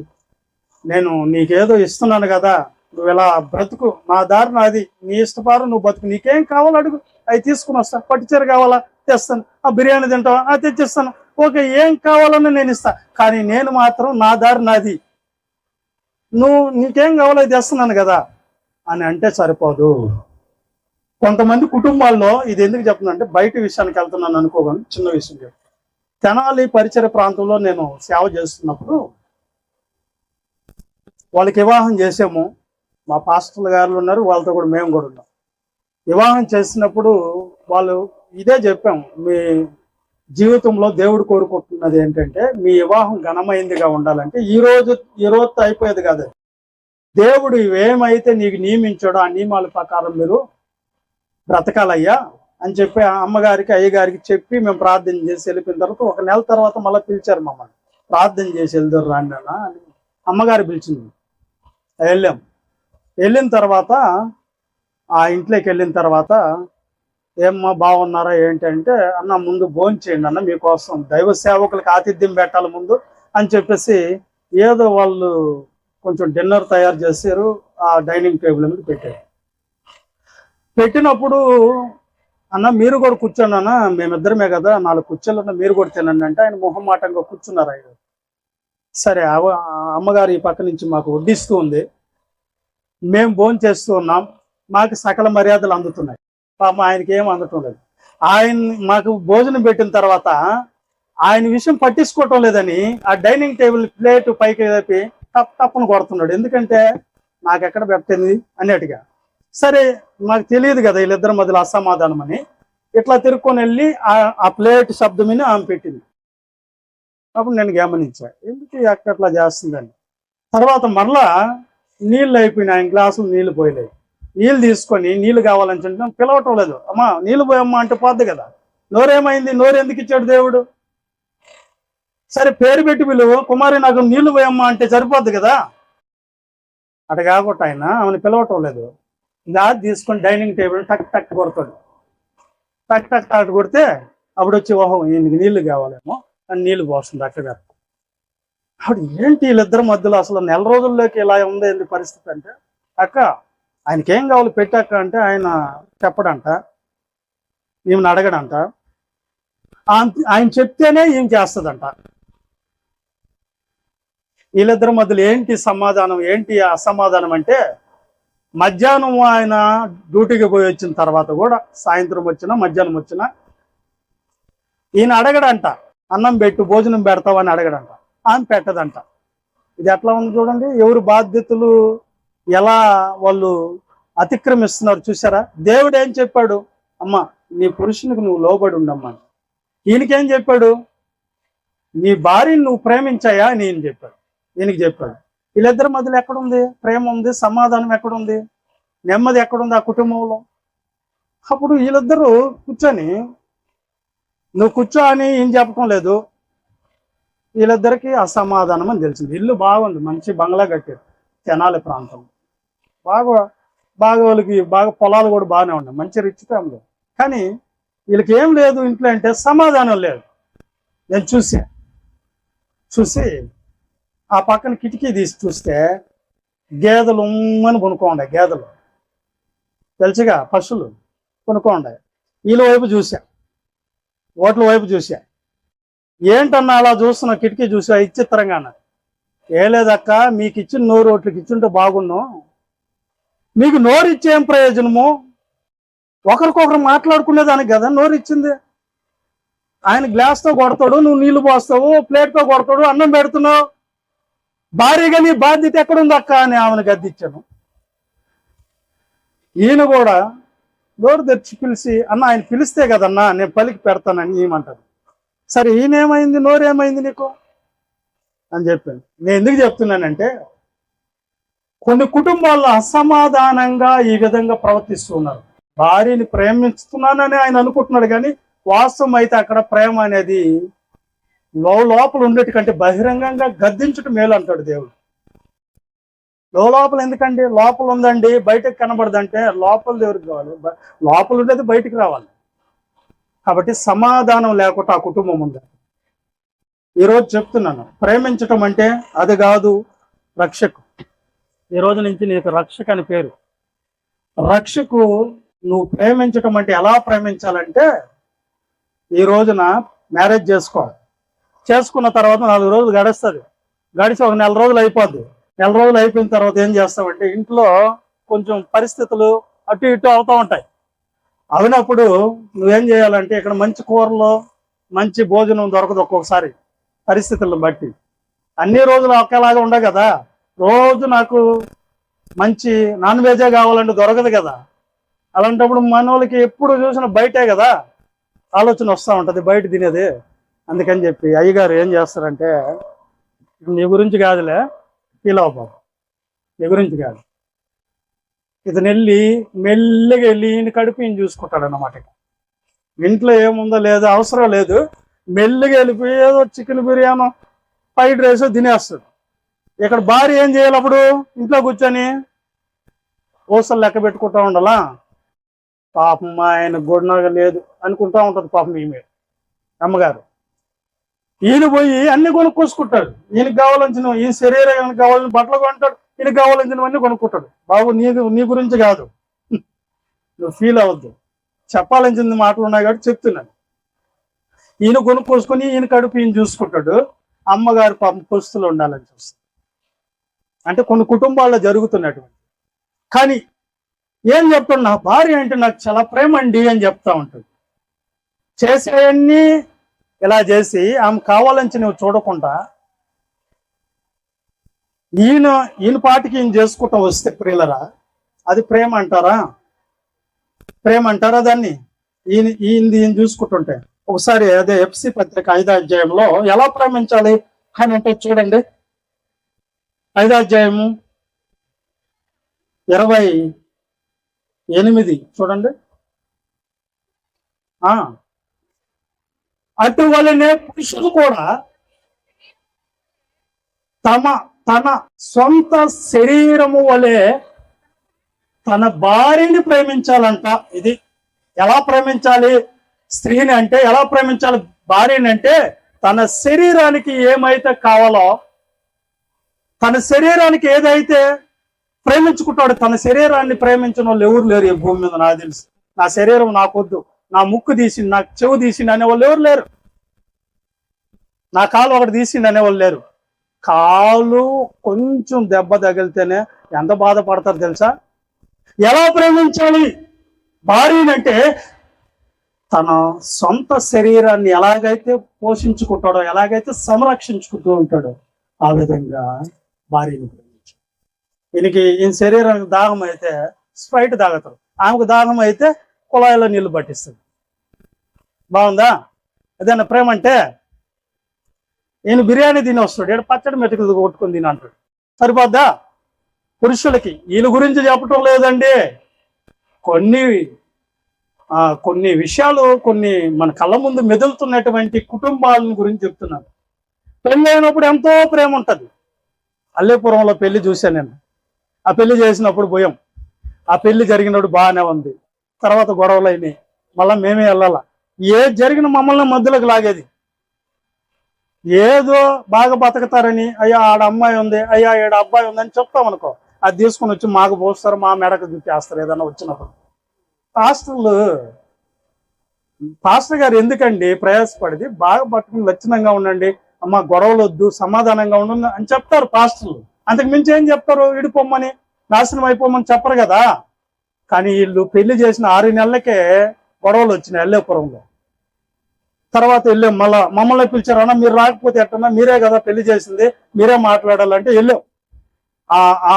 నేను నీకేదో ఇస్తున్నాను కదా, నువ్వు ఎలా బ్రతుకు, నా దారి నాది, నీ ఇష్టపారు నువ్వు బతుకు, నీకేం కావాలో అడుగు, అవి తీసుకుని వస్తా. పట్టుచీర కావాలా తెస్తాను, ఆ బిర్యానీ తింటావా తెచ్చిస్తాను, ఓకే ఏం కావాలని నేను ఇస్తా, కానీ నేను మాత్రం నా దారి నాది, నువ్వు నీకేం కావాలో అది తెస్తున్నాను కదా అని అంటే సరిపోదు. కొంతమంది కుటుంబాల్లో ఇది ఎందుకు చెప్తున్నా అంటే, బయట విషయానికి వెళ్తున్నాను అనుకోగాను, చిన్న విషయం చెప్తాను. తెనాలి పరిసర ప్రాంతంలో నేను సేవ చేస్తున్నప్పుడు వాళ్ళకి వివాహం చేసాము. మా పాస్టర్లు గారు ఉన్నారు, వాళ్ళతో కూడా మేము కూడా ఉన్నాం. వివాహం చేసినప్పుడు వాళ్ళు ఇదే చెప్పాము, మీ జీవితంలో దేవుడు కోరుకుంటున్నది ఏంటంటే, మీ వివాహం ఘనమైందిగా ఉండాలంటే ఈ రోజుతో అయిపోయేది కాదు. దేవుడు ఏమైతే నీకు నియమించాడో ఆ నియమాల ప్రకారం మీరు బ్రతకాలయ్యా అని చెప్పి అమ్మగారికి అయ్యగారికి చెప్పి మేము ప్రార్థన చేసి వెళ్ళిపోయిన తర్వాత 1 నెల తర్వాత మళ్ళీ పిలిచారు మమ్మల్ని, ప్రార్థన చేసి వెళ్తారు రాండి అన్న అని అమ్మగారు పిలిచింది. వెళ్ళిన తర్వాత ఆ ఇంట్లోకి వెళ్ళిన తర్వాత, ఏమ్మా బాగున్నారా ఏంటంటే, అన్న ముందు భోజనం చేయండి అన్న, మీకోసం దైవ సేవకులకు ఆతిథ్యం పెట్టాలి ముందు అని చెప్పేసి, ఏదో వాళ్ళు కొంచెం డిన్నర్ తయారు చేశారు. ఆ డైనింగ్ టేబుల్ మీద పెట్టారు. పెట్టినప్పుడు అన్న మీరు కూడా కూర్చోండి అన్న, మేమిద్దరమే కదా, 4 కుర్చీలు ఉన్న మీరు కూడా తినండి అంటే ఆయన మొహమాటంగా కూర్చున్నారు. ఆయన సరే అమ్మగారు ఈ పక్క నుంచి మాకు వడ్డిస్తూ ఉంది, మేము భోజనం చేస్తూ ఉన్నాం, మాకు సకల మర్యాదలు అందుతున్నాయి. పాపం ఆయనకి ఏం అందటం లేదు. ఆయన మాకు భోజనం పెట్టిన తర్వాత ఆయన విషయం పట్టించుకోవటం లేదని ఆ డైనింగ్ టేబుల్ ప్లేట్ పైకి వేపి తప్పని కొడుతున్నాడు. ఎందుకంటే నాకెక్కడ పెట్టింది అన్నట్టుగా. సరే నాకు తెలియదు కదా వీళ్ళిద్దరి మధ్యలో అసమాధానం అని, ఇట్లా తిరుక్కొని వెళ్ళి ఆ ప్లేట్ శబ్దమని ఆమె పెట్టింది. అప్పుడు నేను గమనించా, ఎందుకు అట్లా చేస్తుందని. తర్వాత మరలా నీళ్ళు అయిపోయినాయి, ఆయన గ్లాసులు నీళ్లు పోయలేదు. నీళ్ళు తీసుకొని నీళ్లు కావాలని చెప్పి పిలవటం లేదు. అమ్మా నీళ్ళు పోయమ్మా అంటే పోద్ది కదా, నోరేమైంది, నోరు ఎందుకు ఇచ్చాడు దేవుడు? సరే పేరు పెట్టి పిలువు, కుమారి నాకు నీళ్లు పోయమ్మా అంటే సరిపోద్ది కదా. అటు కాకుండా ఆయన ఆమెను పిలవటం లేదు. దాది తీసుకొని డైనింగ్ టేబుల్ టక్ టక్ కొడతాడు. టక్ టక్ టక్ కొడితే అప్పుడు వచ్చి ఓహో ఈయనకి నీళ్లు కావాలేమో అని నీళ్లు పోస్తుంది అక్కగారు. అప్పుడు ఏంటి వీళ్ళిద్దరి మధ్యలో అసలు నెల రోజుల్లోకి ఇలా ఉంది పరిస్థితి అంటే, అక్క ఆయనకేం కావాలి పెట్టాక అంటే ఆయన చెప్పడంట, ఈమెను అడగడంట, ఆయన చెప్తేనే ఏం చేస్తుందంట. వీళ్ళిద్దరి మధ్యలో ఏంటి సమాధానం, ఏంటి అసమాధానం అంటే, మధ్యాహ్నం ఆయన డ్యూటీకి పోయి వచ్చిన తర్వాత కూడా సాయంత్రం వచ్చినా మధ్యాహ్నం వచ్చినా ఈయన అడగడంట, అన్నం పెట్టు భోజనం పెడతావని అడగడంట, ఆమె పెట్టదంట. ఇది ఎట్లా ఉంది చూడండి, ఎవరు బాధ్యతలు ఎలా వాళ్ళు అతిక్రమిస్తున్నారు చూసారా. దేవుడు ఏం చెప్పాడు, అమ్మ నీ పురుషునికి నువ్వు లోబడి ఉండమ్మా. ఈయనకేం చెప్పాడు, నీ భార్యని నువ్వు ప్రేమించాయా అని ఈయన చెప్పాడు, ఈయనకి చెప్పాడు. వీళ్ళిద్దరి మధ్యలో ఎక్కడుంది ప్రేమ, ఉంది సమాధానం ఎక్కడుంది, నెమ్మది ఎక్కడుంది ఆ కుటుంబంలో? అప్పుడు వీళ్ళిద్దరూ కూర్చొని నువ్వు కూర్చో అని ఏం చెప్పడం లేదు. వీళ్ళిద్దరికి అసమాధానం అని తెలిసింది. ఇల్లు బాగుంది, మంచి బంగ్లా కట్టారు తెనాలి ప్రాంతం, బాగా వాళ్ళకి బాగా పొలాలు కూడా బాగానే ఉన్నాయి, మంచి రిచ్ ఫ్యామిలీ. కానీ వీళ్ళకి ఏం లేదు ఇంట్లో అంటే సమాధానం లేదు. నేను చూసి ఆ పక్కన కిటికీ తీసి చూస్తే గేదెలు ఉమ్మని కొనుక్కోండి, గేదెలు తెలుసుగా పశువులు కొనుక్కోండి. వీళ్ళ వైపు చూసా, ఓట్ల వైపు చూసా. ఏంటన్నా అలా చూస్తున్నా, కిటికీ చూసా ఇచ్చిత్రంగా. ఏ లేదక్క మీకు ఇచ్చిన నోరు ఓట్లకి ఇచ్చుంటే బాగున్నాం, మీకు నోరు ఇచ్చేం ప్రయోజనము, ఒకరికొకరు మాట్లాడుకునేదానికి కదా నోరు ఇచ్చింది. ఆయన గ్లాస్తో కొడతాడు, నువ్వు నీళ్లు పోస్తావు, ప్లేట్తో కొడతాడు, అన్నం పెడుతున్నావు, భారీగా నీ బాధ్యత ఎక్కడుంది అక్క అని ఆమెను గద్దించాను. ఈయన కూడా నోరు తెచ్చి పిలిచి, అన్న ఆయన పిలిస్తే కదన్నా నేను పలికి పెడతానని ఏమంటారు. సరే ఈయనేమైంది, నోరేమైంది నీకు అని చెప్పాను. నేను ఎందుకు చెప్తున్నానంటే, కొన్ని కుటుంబాల్లో అసమాధానంగా ఈ విధంగా ప్రవర్తిస్తున్నారు. భార్యని ప్రేమిస్తున్నానని ఆయన అనుకుంటున్నాడు, కానీ వాస్తవం అయితే అక్కడ ప్రేమ అనేది లోపల ఉండేటి కంటే బహిరంగంగా గద్దించడం మేలు అంటాడు దేవుడు. లోపల ఎందుకండి, లోపల ఉందండి బయటకు కనబడదంటే లోపల దేవుడికి కావాలి, లోపల ఉండేది బయటికి రావాలి. కాబట్టి సమాధానం లేకుండా ఆ కుటుంబం ఉంది. ఈరోజు చెప్తున్నాను, ప్రేమించటం అంటే అది కాదు రక్షకు. ఈ రోజు నుంచి నీకు రక్షకు అని పేరు. రక్షకు నువ్వు ప్రేమించటం అంటే ఎలా ప్రేమించాలంటే, ఈ రోజున మ్యారేజ్ చేసుకున్న తర్వాత 4 రోజులు గడుస్తుంది, గడిచి ఒక నెల రోజులు అయిపోద్ది. నెల రోజులు అయిపోయిన తర్వాత ఏం చేస్తావంటే, ఇంట్లో కొంచెం పరిస్థితులు అటు ఇటు అవుతూ ఉంటాయి. అవునప్పుడు నువ్వేం చేయాలంటే, ఇక్కడ మంచి కూరలో మంచి భోజనం దొరకదు ఒక్కొక్కసారి పరిస్థితులను బట్టి. అన్ని రోజులు ఒకేలాగా ఉండవు కదా, రోజు నాకు మంచి నాన్ వెజే కావాలంటే దొరకదు కదా. అలాంటప్పుడు మన వాళ్ళకి ఎప్పుడు చూసిన బయటే కదా ఆలోచన వస్తూ ఉంటుంది, బయట తినేది. అందుకని చెప్పి అయ్యగారు ఏం చేస్తారంటే, నీ గురించి కాదులే ఫీల్ అవ్వబాబు, నీ గురించి కాదు, ఇతను మెల్లిగా వెళ్ళి ఈయన కడుపు ఈయన చూసుకుంటాడు అన్నమాట. ఇంట్లో ఏముందో లేదో అవసరం లేదు, మెల్లిగా వెళ్ళిపోయి ఏదో చికెన్ బిర్యానీ ఫ్రైడ్ రైస్ తినేస్తాడు. ఇక్కడ భార్య ఏం చేయాలి, అప్పుడు ఇంట్లో కూర్చొని ఊసలు లెక్క పెట్టుకుంటా ఉండాలా. పాపం ఆయన గుడ్నగా లేదు అనుకుంటా ఉంటుంది పాపం ఈమె అమ్మగారు. ఈయన పోయి అన్ని కొనుక్కోసుకుంటాడు. ఈయనకి కావాల్సిన ఈయన శరీరానికి కావాలని బట్టలు కొంటాడు, ఈయనకి కావాల్సినవన్నీ కొనుక్కుంటాడు. బాబు నీ గురించి కాదు, నువ్వు ఫీల్ అవ్వద్దు, చెప్పాల్సిన మాటలు ఉన్నాయి కాబట్టి చెప్తున్నాను. ఈయన కొనుక్కోసుకొని ఈయన కడుపు ఈయన చూసుకుంటాడు, అమ్మగారు పాపం పుస్తులు ఉండాలని చూస్తాడు. అంటే కొన్ని కుటుంబాల్లో జరుగుతున్నటువంటి. కానీ ఏం చెప్తాడు, నా భార్య అంటే నాకు చాలా ప్రేమ అండి అని చెప్తా ఉంటాడు. చేసేవన్నీ ఇలా చేసి ఆమె కావాలని నువ్వు చూడకుండా ఈయన పాటికి ఈయన చేసుకుంటూ వస్తే ప్రియులరా, అది ప్రేమ అంటారా? ప్రేమ అంటారా దాన్ని? ఈయన చూసుకుంటుంటే ఒకసారి అదే ఎఫ్సి పత్రిక 5వ అధ్యాయంలో ఎలా ప్రేమించాలి అని అంటే చూడండి. 5వ అధ్యాయము 28 చూడండి. అటువలనే పురుషులు కూడా తన సొంత శరీరము వలె తన భార్యని ప్రేమించాలంట. ఇది ఎలా ప్రేమించాలి స్త్రీని అంటే, ఎలా ప్రేమించాలి భార్యని అంటే, తన శరీరానికి ఏమైతే కావాలో, తన శరీరానికి ఏదైతే ప్రేమించుకుంటాడు, తన శరీరాన్ని ప్రేమించిన వాళ్ళు ఎవరు లేరు ఈ భూమి మీద నాకు తెలుసు. నా శరీరం నాకొద్దు, నా ముక్కు తీసింది, నాకు చెవు తీసింది అనేవాళ్ళు ఎవరు లేరు. నా కాలు ఒకటి తీసింది అనేవాళ్ళు లేరు. కాలు కొంచెం దెబ్బ తగిలితేనే ఎంత బాధపడతారు తెలుసా? ఎలా ప్రేమించాలి భార్యనంటే, తన సొంత శరీరాన్ని ఎలాగైతే పోషించుకుంటాడో, ఎలాగైతే సంరక్షించుకుంటూ ఉంటాడో, ఆ విధంగా భార్యను ప్రేమించాడు. ఈయన శరీరానికి దాహం అయితే స్ప్రైట్ తాగుతాడు, ఆమెకు దాహం అయితే కుళాయిలో నీళ్లు పట్టిస్తుంది. బాగుందా? అదేనా ప్రేమ అంటే? ఈయన బిర్యానీ తిని వస్తాడు, ఇక్కడ పచ్చడి మెతుకులు కొట్టుకొని తిని అంటాడు. సరిపోద్దా? పురుషులకి వీళ్ళ గురించి చెప్పటం లేదండి. కొన్ని విషయాలు కొన్ని మన కళ్ళ ముందు మెదులుతున్నటువంటి కుటుంబాల గురించి చెప్తున్నాను. పెళ్ళి అయినప్పుడు ఎంతో ప్రేమ ఉంటుంది. అల్లేపురంలో పెళ్లి చూశాను నేను. ఆ పెళ్లి చేసినప్పుడు భయం. ఆ పెళ్లి జరిగినప్పుడు బాగానే ఉంది, తర్వాత గొడవలు అయినాయి, మళ్ళీ మేమే వెళ్ళాలా. ఏది జరిగిన మమ్మల్ని మధ్యలోకి లాగేది. ఏదో బాగా బతుకుతారని, అయ్యా ఆడ అమ్మాయి ఉంది, అయ్యా ఈడ అబ్బాయి ఉంది అని చెప్తాం అనుకో, అది తీసుకుని వచ్చి మాకు పోస్తారు, మా మెడకు చుట్టేస్తారు ఏదన్నా వచ్చినప్పుడు. పాస్టర్ గారు ఎందుకండి ప్రయాసపడేది? బాగా పట్టుకుని లక్షణంగా ఉండండి, అమ్మ గొడవలు వద్దు, సమాధానంగా ఉండండి అని చెప్తారు పాస్టర్లు. అంతకు మించి ఏం చెప్తారు? విడిపోమ్మని, నాశనం అయిపోమని చెప్పరు కదా. కానీ వీళ్ళు పెళ్లి చేసిన 6 నెలలకే గొడవలు వచ్చినాయి అల్లేపురంలో. తర్వాత వెళ్ళాం, మమ్మల్ని పిలిచారు, అన్న మీరు రాకపోతే ఎట్టన్నా, మీరే కదా పెళ్లి చేసింది, మీరే మాట్లాడాలంటే వెళ్ళాం. ఆ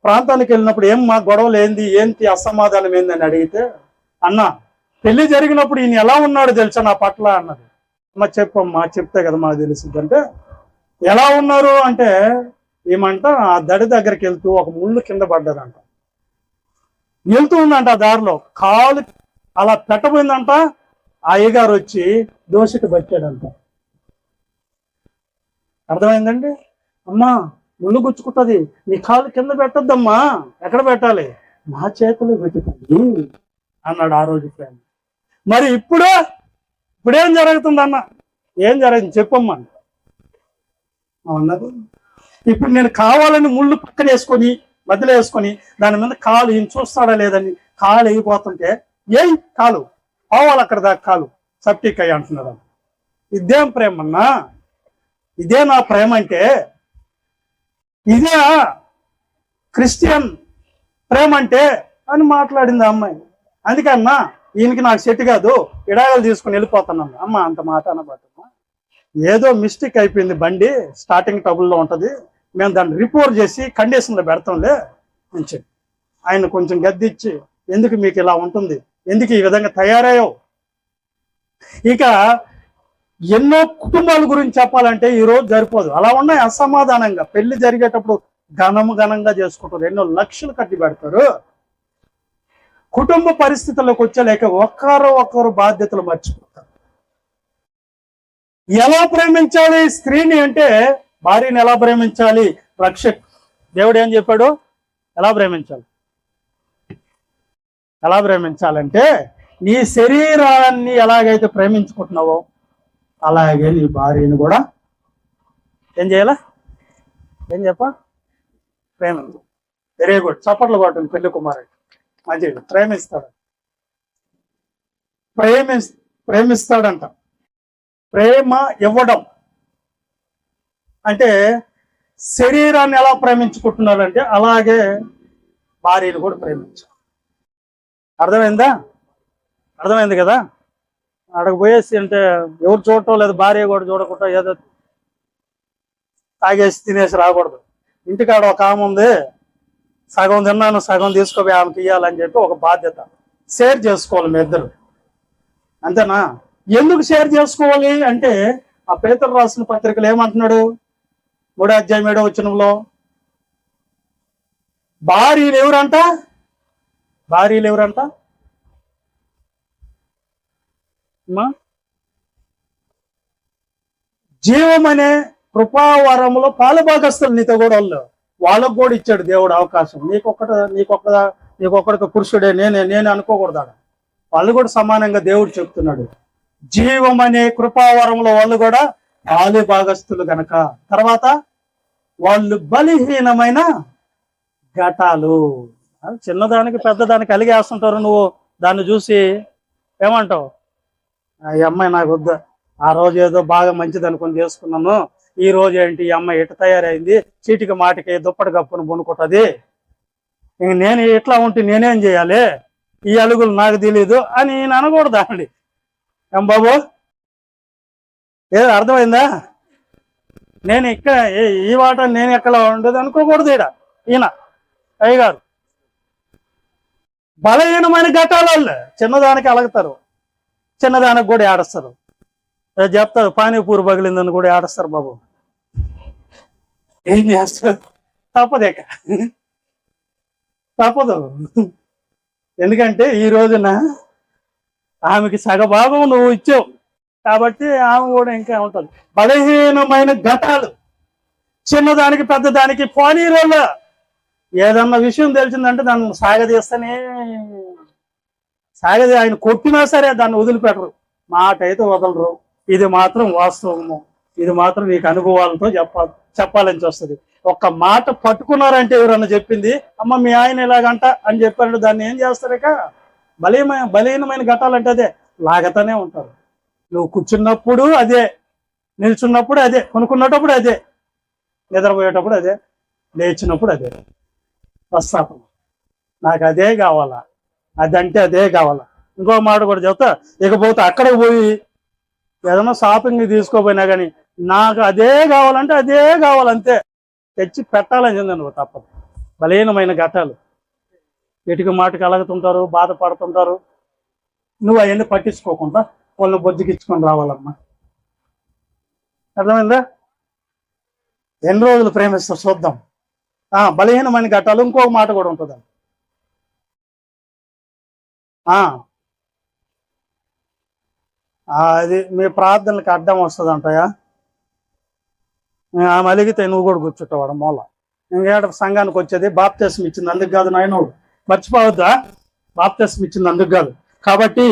ప్రాంతానికి వెళ్ళినప్పుడు ఏం మా గొడవలు ఏంటి అసమాధానం ఏందని అడిగితే, అన్న పెళ్లి జరిగినప్పుడు ఈయన ఎలా ఉన్నాడు తెలుసా నా పట్ల అన్నది. అమ్మ చెప్పమ్మా, చెప్తే కదా మాకు తెలుస్తుంది అంటే, ఎలా ఉన్నారు అంటే ఏమంట, ఆ దడి దగ్గరికి వెళ్తూ ఒక ముళ్ళు కింద పడ్డదంట. వెళ్తూ ఉందంట, ఆ దారిలో కాలు అలా పెట్టబోయిందంట. ఆ అయ్యగారు వచ్చి దోషికి పట్టాడంట. అర్థమైందండి? అమ్మా ముళ్ళు గుచ్చుకుంటుంది, నీ కాలు కింద పెట్టద్దమ్మా. ఎక్కడ పెట్టాలి? నా చేతిలో పెట్టుకుంది అన్నాడు ఆ రోజు ప్రేమ. మరి ఇప్పుడేం జరుగుతుంది అన్న? ఏం జరుగుతుంది చెప్పమ్మా అన్నది. ఇప్పుడు నేను కావాలని ముళ్ళు పక్కన వేసుకొని మధ్యలో వేసుకొని దాని మీద కాలు ఈయన చూస్తాడా లేదని కాలు అయిపోతుంటే, ఏం కాలు పోవాలి అక్కడ దాకా, కాలు సప్టిక్ అయ్యి అంటున్నాడు. ఇదేం ప్రేమ అన్నా? ఇదే నా ప్రేమ అంటే? ఇదే క్రిస్టియన్ ప్రేమ అంటే అని మాట్లాడింది ఆ అమ్మాయి. అందుకన్నా ఈయనకి నాకు సెట్ కాదు, ఇడాగలు తీసుకుని వెళ్ళిపోతున్నాను. అమ్మ అంత మాట అనబట్టమ్మా, ఏదో మిస్టేక్ అయిపోయింది, బండి స్టార్టింగ్ ట్రబుల్లో ఉంటుంది, మేము దాన్ని రిపోర్ట్ చేసి కండిషన్లో పెడతాంలే అని చెప్పి ఆయన కొంచెం గద్దిచ్చి, ఎందుకు మీకు ఇలా ఉంటుంది, ఎందుకు ఈ విధంగా తయారయ్యావు. ఇక ఎన్నో కుటుంబాల గురించి చెప్పాలంటే ఈ రోజు సరిపోదు. అలా ఉన్నాయి అసమాధానంగా. పెళ్లి జరిగేటప్పుడు ఘనంగా చేసుకుంటారు, ఎన్నో లక్షలు కట్టి పెడతారు. కుటుంబ పరిస్థితుల్లోకి వచ్చేలేక ఒకరు బాధ్యతలు మర్చిపోతారు. ఎలా ప్రేమించాలి స్త్రీని అంటే, భార్యని ఎలా ప్రేమించాలి? దేవుడు ఏం చెప్పాడు? ఎలా ప్రేమించాలంటే, నీ శరీరాన్ని ఎలాగైతే ప్రేమించుకుంటున్నావో అలాగే నీ భార్యను కూడా ఏం చేయాలా? ఏం చెప్ప? ప్రేమించు. Very good. చప్పట్లు కొట్టండి పెళ్లి కుమారుడు. మంచిది. ప్రేమిస్తాడంట. ప్రేమ ఇవ్వడం అంటే శరీరాన్ని ఎలా ప్రేమించుకుంటున్నాడంటే అలాగే భార్యను కూడా ప్రేమించు. అర్థమైంది కదా? అక్కడికి పోయేసి అంటే ఎవరు చూడటం లేదు, భార్య కూడా చూడకుండా ఏదో తాగేసి తినేసి రాకూడదు. ఇంటికాడ ఒక ఆమె ఉంది, సగం తిన్నాను సగం తీసుకుపోయి ఆమెకి ఇవ్వాలని చెప్పి ఒక బాధ్యత. షేర్ చేసుకోవాలి మీ ఇద్దరు, అంతేనా? ఎందుకు షేర్ చేసుకోవాలి అంటే ఆ పేతురు రాసిన పత్రికలు ఏమంటున్నాడు? 3వ అధ్యాయం 7వ వచనంలో భార్యలు ఎవరంట? జీవం అనే కృపావరంలో పాలుభాగస్తులు నీతో కూడా వాళ్ళకు కూడా ఇచ్చాడు దేవుడు అవకాశం. నీకొక్కడికి పురుషుడే నేను అనుకోకూడదా? వాళ్ళు కూడా సమానంగా దేవుడు చెప్తున్నాడు. జీవం అనే కృపావరంలో వాళ్ళు కూడా పాలుభాగస్తులు గనక. తర్వాత వాళ్ళు బలహీనమైన ఘటాలు. చిన్నదానికి పెద్దదానికి అలిగేస్తుంటారు. నువ్వు దాన్ని చూసి ఏమంటావు? ఈ అమ్మాయి నాకు వద్దు, ఆ రోజు ఏదో బాగా మంచిది అనుకుని చేసుకున్నాను, ఈ రోజు ఏంటి ఈ అమ్మాయి ఎట్ట తయారైంది, చీటికి మాటికి దుప్పటి కప్పును బొనుకుంటుంది, ఇంక నేను ఎట్లా ఉంటే నేనేం చేయాలి, ఈ అలుగులు నాకు తెలీదు అని నేను అనకూడదా అండి? ఏం బాబు, ఏదో అర్థమైందా? నేను ఇక్కడ ఈ వాట నేను ఎక్కడ ఉండదు అనుకోకూడదు. ఈయన అయ్యగారు బలహీనమైన ఘటాలు. చిన్నదానికి అలగతారు, చిన్నదానికి కూడా ఏడుస్తారు. చెప్తారు పానీపూరి పగిలిందని కూడా ఏడుస్తారు. బాబు ఏం చేస్తారు? తప్పదు. ఎందుకంటే ఈ రోజున ఆమెకి సగభాగం నువ్వు ఇచ్చావు కాబట్టి ఆమె కూడా ఇంకా ఉంటుంది. బలహీనమైన ఘటాలు, చిన్నదానికి పెద్దదానికి పోనీరోళ్ళ. ఏదన్నా విషయం తెలిసిందంటే దాన్ని సాగది ఆయన కొట్టినా సరే దాన్ని వదిలిపెట్టరు, మాట అయితే వదలరు. ఇది మాత్రం వాస్తవము, ఇది మాత్రం నీకు అనుభవాలతో చెప్పాలని వస్తుంది. ఒక్క మాట పట్టుకున్నారంటే ఎవరన్నా చెప్పింది, అమ్మ మీ ఆయన ఇలాగంట అని చెప్పారంటే దాన్ని ఏం చేస్తారు? ఇక బలహీనమైన ఘటాలంటే అదే లాగతానే ఉంటారు. నువ్వు కూర్చున్నప్పుడు అదే, నిల్చున్నప్పుడు అదే, కొనుక్కున్నప్పుడు అదే, నిద్రపోయేటప్పుడు అదే, లేచినప్పుడు అదే. ప్రస్తాపన నాకు అదే కావాలా, అదంటే అదే కావాలా. ఇంకో మాట కూడా చెప్తా, ఇకపోతే అక్కడికి పోయి ఏదైనా షాపింగ్ తీసుకోపోయినా కానీ నాకు అదే కావాలంటే అదే కావాలంతే, తెచ్చి పెట్టాలని చెంది నువ్వు. తప్పదు. బలహీనమైన ఘటాలు ఎటుకి మాటకి అలగుతుంటారు, బాధపడుతుంటారు. నువ్వు అవన్నీ పట్టించుకోకుండా వాళ్ళని బొద్దుకిచ్చుకొని రావాలమ్మా. అర్థమైందా? ఎన్ని రోజులు ప్రేమిస్తారు చూద్దాం. బలహీనమైన ఘటాలు. ఇంకొక మాట కూడా ఉంటుంది. అది మీ ప్రార్థనలకు అడ్డం వస్తుంది అంటాయా? ఆమె అలిగితే నువ్వు కూడా కూర్చుంటావాడు మూల. ఇంకేట సంఘానికి వచ్చేది బాప్తిస్మం ఇచ్చింది అందుకు కాదు నాయనోడు, మర్చిపోవద్దా? బాప్తిస్మం ఇచ్చింది అందుకు కాదు. కాబట్టి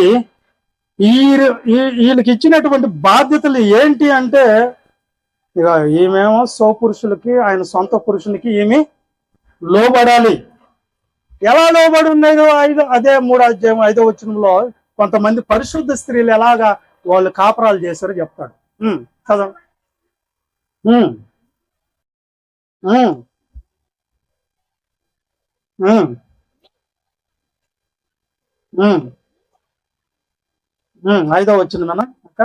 వీళ్ళకి ఇచ్చినటువంటి బాధ్యతలు ఏంటి అంటే, ఇక ఈమెమో స్వపురుషులకి, ఆయన సొంత పురుషునికి ఏమి లోబడాలి. ఎలా లోబడి ఉన్నదో అదే 3వ అధ్యాయం 5వ వచనంలో కొంతమంది పరిశుద్ధ స్త్రీలు ఎలాగా వాళ్ళు కాపురాలు చేశారో చెప్తాడు. కదా ఐదో వచ్చింది నాన్న అక్క.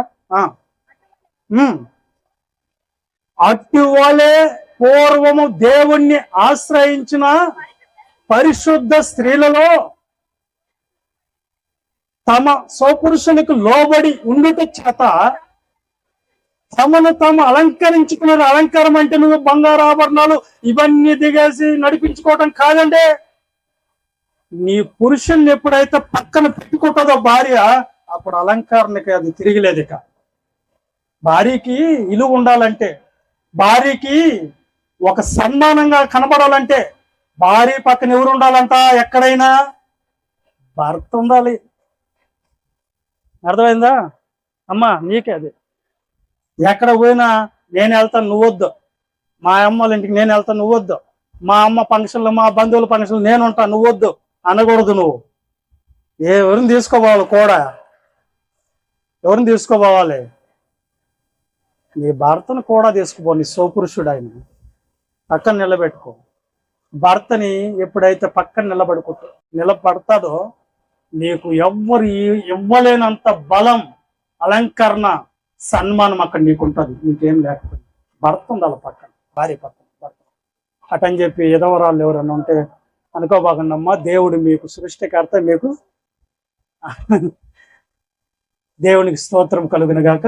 అటువలే పూర్వము దేవుణ్ణి ఆశ్రయించిన పరిశుద్ధ స్త్రీలలో తమ స్వపురుషులకు లోబడి ఉండుట చేత తమను తాము అలంకరించుకున్నారు. అలంకారం అంటే నువ్వు బంగారు ఆభరణాలు ఇవన్నీ దిగేసి నడిపించుకోవటం కాదండి. నీ పురుషుల్ని ఎప్పుడైతే పక్కన పెట్టుకుంటుందో భార్య, అప్పుడు అలంకరణకి అది తిరిగిలేదు. ఇక భార్యకి ఇలువ ఉండాలంటే, భార్యకి ఒక సన్మానంగా కనబడాలంటే భార్య పక్కన ఎవరు ఉండాలంట? ఎక్కడైనా భర్త ఉండాలి. అర్థమైందా అమ్మా? నీకే అది ఎక్కడ పోయినా నేను వెళ్తాను నువ్వు వద్దు, మా అమ్మ వాళ్ళ ఇంటికి నేను వెళ్తాను నువ్వు వద్దు, మా అమ్మ ఫంక్షన్లు మా బంధువుల ఫంక్షన్లు నేను ఉంటాను నువ్వు వద్దు అనకూడదు. నువ్వు ఎవరిని తీసుకోపోవాలి కూడా, ఎవరిని తీసుకోపోవాలి? నీ భర్తను కూడా తీసుకుపో. నీ సోపురుషుడు ఆయన పక్కన నిలబెట్టుకో. భర్తని ఎప్పుడైతే పక్కన నిలబడతాడో నీకు ఎవ్వరు ఇవ్వలేనంత బలం, అలంకరణ, సన్మానం అక్కడ నీకుంటుంది. నీకేం లేకపోయింది. భర్త ఉండాలి పక్కన, భార్య పక్కన భర్త. అటని చెప్పి ఎదవరాళ్ళు ఎవరన్నా ఉంటే అనుకోబాకండమ్మా. దేవుడు మీకు సృష్టికర్త, మీకు దేవునికి స్తోత్రం కలుగును గాక.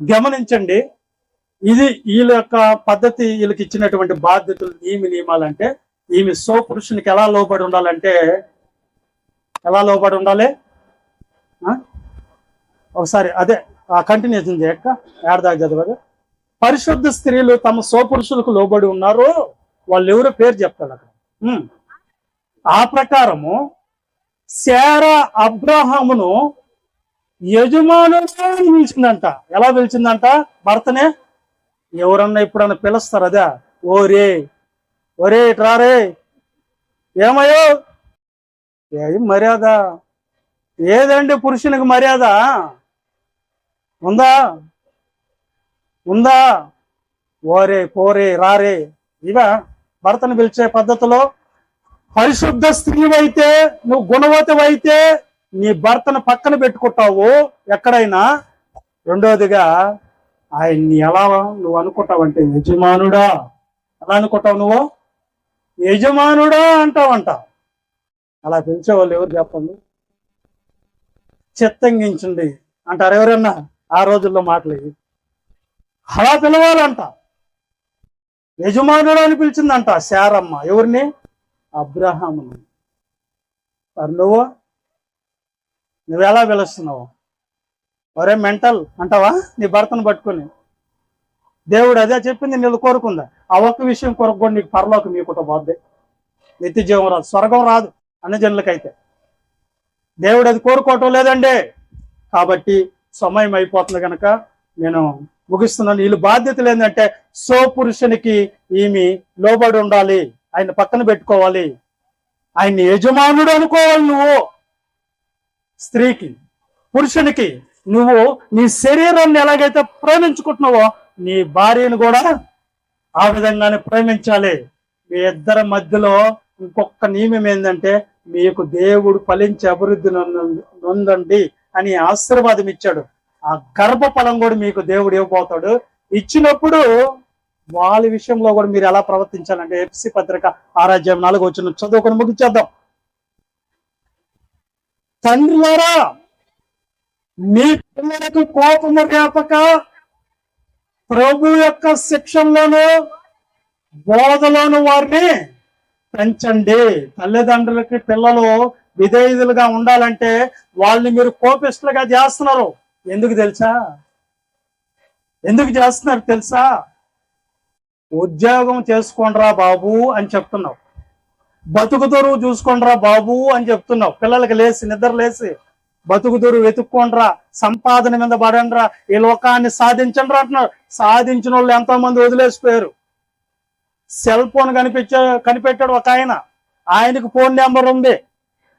గమనించండి, ఇది వీళ్ళ యొక్క పద్ధతి, వీళ్ళకి ఇచ్చినటువంటి బాధ్యతలు, నియమాలంటే ఈమె సోపురుషునికి ఎలా లోబడి ఉండాలంటే, ఎలా లోబడి ఉండాలి? ఒకసారి అదే కంటిన్యూషన్ చేయక ఏడదాకా చదవదు. పరిశుద్ధ స్త్రీలు తమ సోపురుషులకు లోబడి ఉన్నారు. వాళ్ళు ఎవరో పేరు చెప్తాడు అక్కడ. ఆ ప్రకారము శారా అబ్రహామును యజమానుగా పిలిచిందంట. ఎలా పిలిచిందంట? భర్తనే. ఎవరన్నా ఇప్పుడన్నా పిలుస్తారు అదే, ఓరే ఒరే ట్రారే, ఏమయ్యో, ఏది మర్యాద? ఏదండి పురుషునికి మర్యాద ఉందా? ఉందా? ఓరే పోరే రారే, ఇవా భర్తను పిలిచే పద్ధతిలో? పరిశుద్ధ స్త్రీవైతే, నువ్వు గుణవతవైతే నీ భర్తను పక్కన పెట్టుకుంటావు ఎక్కడైనా. రెండోదిగా ఆయన్ని ఎలా నువ్వు అనుకుంటావంటే యజమానుడా. ఎలా అనుకుంటావు నువ్వు? యజమానుడా అంటావంట. అలా పిలిచేవాళ్ళు ఎవరు చెప్పండి? చిత్తంగించండి అంటారు ఎవరన్నా ఆ రోజుల్లో మాటలు. అలా పిలవాలంట. యజమానుడు అని పిలిచిందంట శారమ్మ. ఎవరిని? అబ్రహాముని. మరి నువ్వెలా పిలుస్తున్నావు? ఒరే మెంటల్ అంటావా నీ భర్తను పట్టుకొని? దేవుడు అదే చెప్పింది, నీళ్ళు కోరుకుందా. ఆ ఒక్క విషయం కొరకు కూడా నీకు పరలోకం మీకుట పోద్ది, నిత్య జీవం రాదు, స్వర్గం రాదు అన్ని జనులకైతే. దేవుడు అది కోరుకోవటం లేదండి. కాబట్టి సమయం అయిపోతుంది కనుక నేను ముగిస్తున్నాను. వీళ్ళు బాధ్యతలు ఏంటంటే, సోపురుషునికి ఈమె లోబడి ఉండాలి, ఆయన పక్కన పెట్టుకోవాలి, ఆయన్ని యజమానుడు అనుకోవాలి. నువ్వు స్త్రీకి, పురుషునికి నువ్వు నీ శరీరాన్ని ఎలాగైతే ప్రేమించుకుంటున్నావో నీ భార్యను కూడా ఆ విధంగానే ప్రేమించాలి. మీ ఇద్దరి మధ్యలో ఇంకొక నియమం ఏంటంటే, మీకు దేవుడు ఫలించి అభివృద్ధి నొందండి అని ఆశీర్వాదం ఇచ్చాడు. ఆ గర్భఫలం కూడా మీకు దేవుడు ఇవ్వబోతాడు. ఇచ్చినప్పుడు వాళ్ళ విషయంలో కూడా మీరు ఎలా ప్రవర్తించాలంటే, ఎఫ్సి పత్రిక 6:4 చదువుకొని ముగించేద్దాం. తండ్రులారా, మీ పిల్లలకు కోపము రేపక ప్రభు యొక్క శిక్షణలోను బోధలోను వారిని పెంచండి. తల్లిదండ్రులకి పిల్లలు విధేయులుగా ఉండాలంటే వాళ్ళని మీరు కోపిస్తులుగా చేస్తున్నారు. ఎందుకు తెలుసా? ఎందుకు చేస్తున్నారు తెలుసా? ఉద్యోగం చేసుకోండిరా బాబు అని చెప్తున్నావు, బతుకుదొరువు చూసుకోండిరా బాబు అని చెప్తున్నావు. పిల్లలకి లేచి నిద్ర లేచి బతుకుదొరువు వెతుక్కోండిరా, సంపాదన మీద పడండిరా, ఈ లోకాన్ని సాధించండి అంటున్నారు. సాధించిన వాళ్ళు ఎంతో మంది వదిలేసిపోయారు. సెల్ ఫోన్ కనిపెట్టాడు ఒక ఆయన. ఆయనకు ఫోన్ నెంబర్ ఉంది.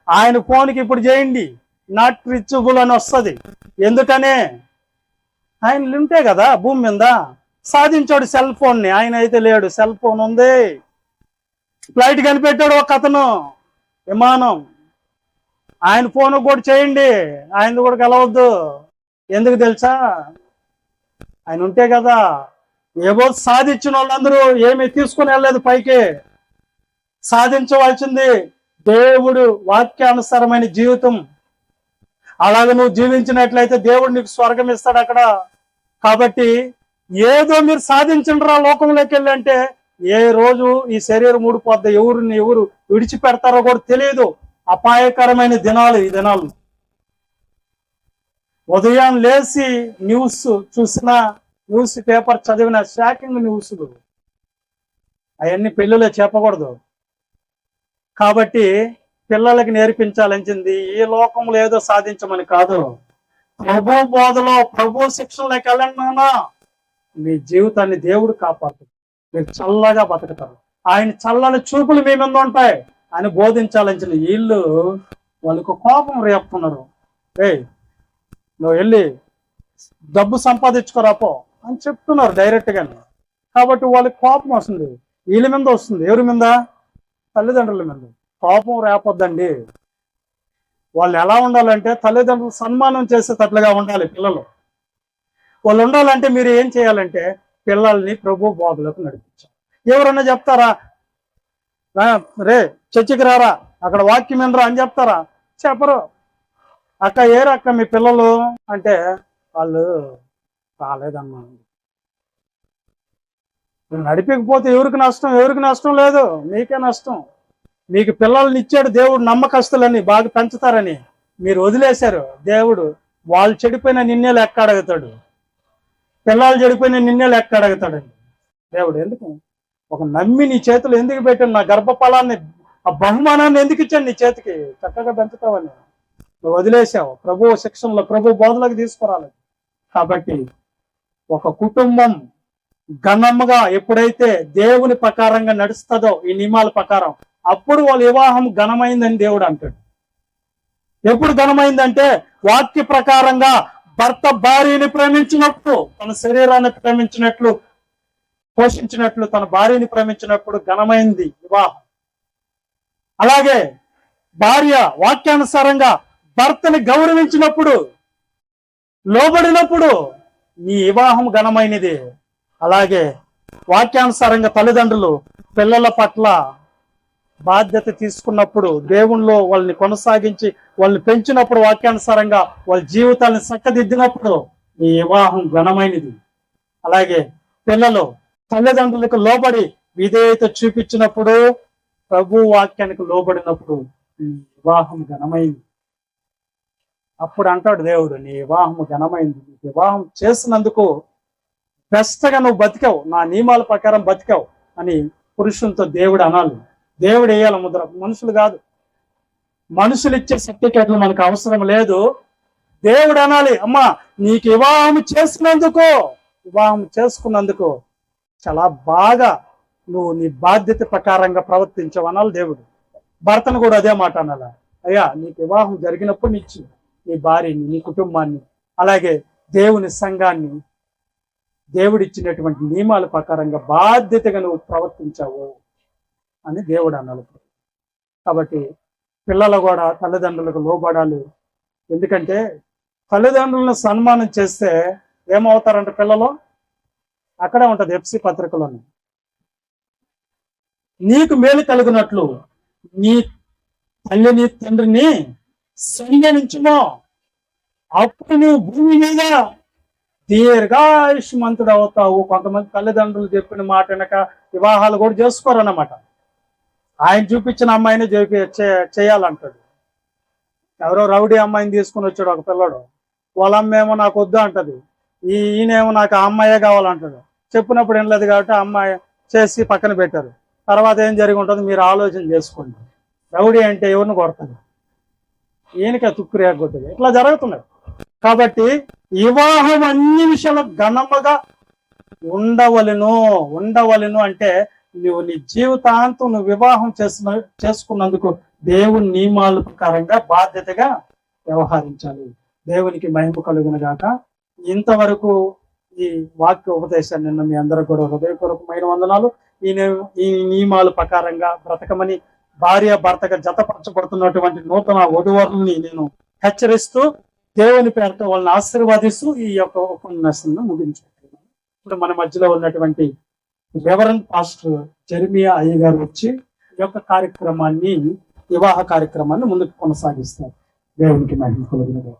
ఆయన ఫోన్కి ఇప్పుడు చేయండి, నాట్ రీచబుల్ అని వస్తుంది. ఎందుకనే? ఆయన ఉంటే కదా భూమి మీద. సాధించాడు సెల్ ఫోన్ని, ఆయన అయితే లేడు. సెల్ ఫోన్ ఉంది. ఫ్లైట్ కనిపెట్టాడు ఒక అతను, విమానం. ఆయన ఫోన్ కూడా చేయండి, ఆయన కూడా కలవద్దు. ఎందుకు తెలుసా? ఆయన ఉంటే కదా. ఏవో సాధించిన వాళ్ళందరూ ఏమీ తీసుకుని వెళ్ళలేదు పైకి. సాధించవలసింది దేవుడు వాక్యానుసారమైన జీవితం. అలాగే నువ్వు జీవించినట్లయితే దేవుడు నీకు స్వర్గం ఇస్తాడు అక్కడ. కాబట్టి ఏదో మీరు సాధించండిరా లోకంలోకి వెళ్ళి అంటే, ఏ రోజు ఈ శరీరం ఊడిపోద్ది, ఎవరిని ఎవరు విడిచిపెడతారో కూడా తెలియదు. అపాయకరమైన దినాలు ఈ దినాలు. ఉదయం లేచి న్యూస్ చూసిన, న్యూస్ పేపర్ చదివిన షాకింగ్ న్యూస్లు అవన్నీ పెళ్ళిలో చెప్పకూడదు. కాబట్టి పిల్లలకి నేర్పించాలంచింది ఈ లోకంలో ఏదో సాధించమని కాదు, ప్రభు బోధలో ప్రభు శిక్షణలోకి వెళ్ళండి నాన్న. మీ జీవితాన్ని దేవుడు కాపాడుతాడు. మీరు చల్లగా బతుకుతారు. ఆయన చల్లని చూపులు మీ మీద ఉంటాయి అని బోధించాలని వీళ్ళు వాళ్ళకు కోపం రేపుతున్నారు. నువ్వు వెళ్ళి డబ్బు సంపాదించుకోరాపో అని చెప్తున్నారు డైరెక్ట్ గానే. కాబట్టి వాళ్ళకి కోపం వస్తుంది. వీళ్ళ మీద వస్తుంది. ఎవరి మీద? తల్లిదండ్రుల మీద. కోపం రేపొద్దండి. వాళ్ళు ఎలా ఉండాలంటే తల్లిదండ్రులు సన్మానం చేసేటట్లుగా ఉండాలి. పిల్లలు వాళ్ళు ఉండాలంటే మీరు ఏం చేయాలంటే పిల్లల్ని ప్రభు బోధలకు నడిపించాలి. ఎవరన్నా చెప్తారా రే చర్చికి రారా అక్కడ వాక్యం వినరా అని చెప్తారా? చెప్పరు. అక్క ఏరక్క మీ పిల్లలు అంటే వాళ్ళు రాలేదమ్మా. నడిపకపోతే ఎవరికి నష్టం? ఎవరికి నష్టం లేదు, మీకే నష్టం. మీకు పిల్లల్ని ఇచ్చాడు దేవుడు నమ్మకస్తులని, బాగా పెంచుతారని మీరు వదిలేశారు. దేవుడు వాళ్ళు చెడిపోయిన నిన్నే లెక్క అడుగుతాడు. పిల్లలు చెడిపోయిన నిన్నే లెక్క అడుగుతాడండి దేవుడు. ఎందుకు? ఒక నమ్మి నీ చేతులు ఎందుకు పెట్టాను? నా గర్భఫలాన్ని, ఆ బహుమానాన్ని ఎందుకు ఇచ్చాను నీ చేతికి? చక్కగా పెంచుతావని నువ్వు వదిలేసావు. ప్రభు శిక్షణలో, ప్రభు బోధలకు తీసుకురాలి. కాబట్టి ఒక కుటుంబం ఘనంగా ఎప్పుడైతే దేవుని ప్రకారంగా నడుస్తుందో, ఈ నియమాల ప్రకారం, అప్పుడు వాళ్ళ వివాహం ఘనమైందని దేవుడు అంటాడు. ఎప్పుడు ఘనమైందంటే వాక్య ప్రకారంగా భర్త భార్యని ప్రేమించినప్పుడు, తన శరీరాన్ని ప్రేమించినట్లు, పోషించినట్లు తన భార్యని ప్రేమించినప్పుడు ఘనమైంది వివాహం. అలాగే భార్య వాక్యానుసారంగా భర్తని గౌరవించినప్పుడు, లోబడినప్పుడు నీ వివాహం ఘనమైనది. అలాగే వాక్యానుసారంగా తల్లిదండ్రులు పిల్లల పట్ల బాధ్యత తీసుకున్నప్పుడు, దేవుణ్ణిలో వాళ్ళని కొనసాగించి వాళ్ళని పెంచినప్పుడు, వాక్యానుసారంగా వాళ్ళ జీవితాలను చక్కదిద్దినప్పుడు ఈ వివాహం ఘనమైనది. అలాగే పిల్లలు తల్లిదండ్రులకు లోబడి విధేయత చూపించినప్పుడు, ప్రభు వాక్యానికి లోబడినప్పుడు ఈ వివాహం ఘనమైంది. అప్పుడు అంటాడు దేవుడు, నీ వివాహం ఘనమైంది. నీ వివాహం చేసినందుకు బెస్ట్గా నువ్వు బతికావు, నా నియమాల ప్రకారం బతికావు అని పురుషునితో దేవుడు అనాలి. దేవుడు వేయాలి ముద్ర, మనుషులు కాదు. మనుషులు ఇచ్చే సర్టిఫికేట్లు మనకు అవసరం లేదు. దేవుడు అనాలి, అమ్మా నీకు వివాహం చేసుకున్నందుకు చాలా బాగా నువ్వు నీ బాధ్యత ప్రకారంగా ప్రవర్తించావు అనాలి దేవుడు. భర్తను కూడా అదే మాట అనాలి. అయ్యా నీకు వివాహం జరిగినప్పుడు నిచ్చి నీ భార్యని, నీ కుటుంబాన్ని, అలాగే దేవుని సంఘాన్ని దేవుడిచ్చినటువంటి నియమాల ప్రకారంగా బాధ్యతగా నువ్వు ప్రవర్తించావు అని దేవుడు అనాలి. కాబట్టి పిల్లలు కూడా తల్లిదండ్రులకు లోబడాలి. ఎందుకంటే తల్లిదండ్రులను సన్మానం చేస్తే ఏమవుతారంటే పిల్లలు, అక్కడే ఉంటది ఎఫ్సి పత్రికలోని, నీకు మేలు కలిగినట్లు నీ తల్లిని తండ్రిని సన్మానించుమో, అప్పుడు నువ్వు భూమి మీద దీర్ఘాయుష్మంతుడు అవుతావు. కొంతమంది తల్లిదండ్రులు చెప్పిన మాట వెనక వివాహాలు కూడా చేసుకోరన్నమాట. ఆయన చూపించిన అమ్మాయిని చేయాలంటాడు. ఎవరో రౌడీ అమ్మాయిని తీసుకుని వచ్చాడు ఒక పిల్లడు. వాళ్ళ అమ్మ ఏమో నాకు వద్దు అంటది, ఈయనేమో నాకు ఆ అమ్మాయే కావాలంటాడు. చెప్పినప్పుడు ఏం లేదు కాబట్టి అమ్మాయి చేసి పక్కన పెట్టారు. తర్వాత ఏం జరిగి ఉంటుంది మీరు ఆలోచన చేసుకోండి. రౌడీ అంటే ఎవరిని కొడుతుంది? ఈయనకే తుక్కు రేగొట్టదు. ఇట్లా జరుగుతున్నాయి. కాబట్టి వివాహం అన్ని విషయాలు ఘనముగా ఉండవలను అంటే నువ్వు నీ జీవితాంతం నువ్వు వివాహం చేసుకున్నందుకు దేవుని నియమాల ప్రకారంగా బాధ్యతగా వ్యవహరించాలి. దేవునికి మహిమ కలుగును గాక. ఇంతవరకు ఈ వాక్య ఉపదేశాన్ని నిన్న మీ అందరూ కూడా హృదయపూర్వకమైన వందనాలు. ఈ నియమాల ప్రకారంగా బ్రతకమని భార్య భర్తగా జతపరచబడుతున్నటువంటి నూతన వధువరుల్ని నేను హెచ్చరిస్తూ, దేవుని పేరుతో వాళ్ళని ఆశీర్వాదిస్తూ ఈ యొక్క ఉపన్యాసాన్ని ముగించుకుంటున్నాను. ఇప్పుడు మన మధ్యలో ఉన్నటువంటి రెవరెండ్ పాస్టర్ జెర్మియా అయ్య గారు వచ్చి ఈ యొక్క కార్యక్రమాన్ని, వివాహ కార్యక్రమాన్ని ముందుకు కొనసాగిస్తారు. దేవునికి మహిమ కలుగును గాక.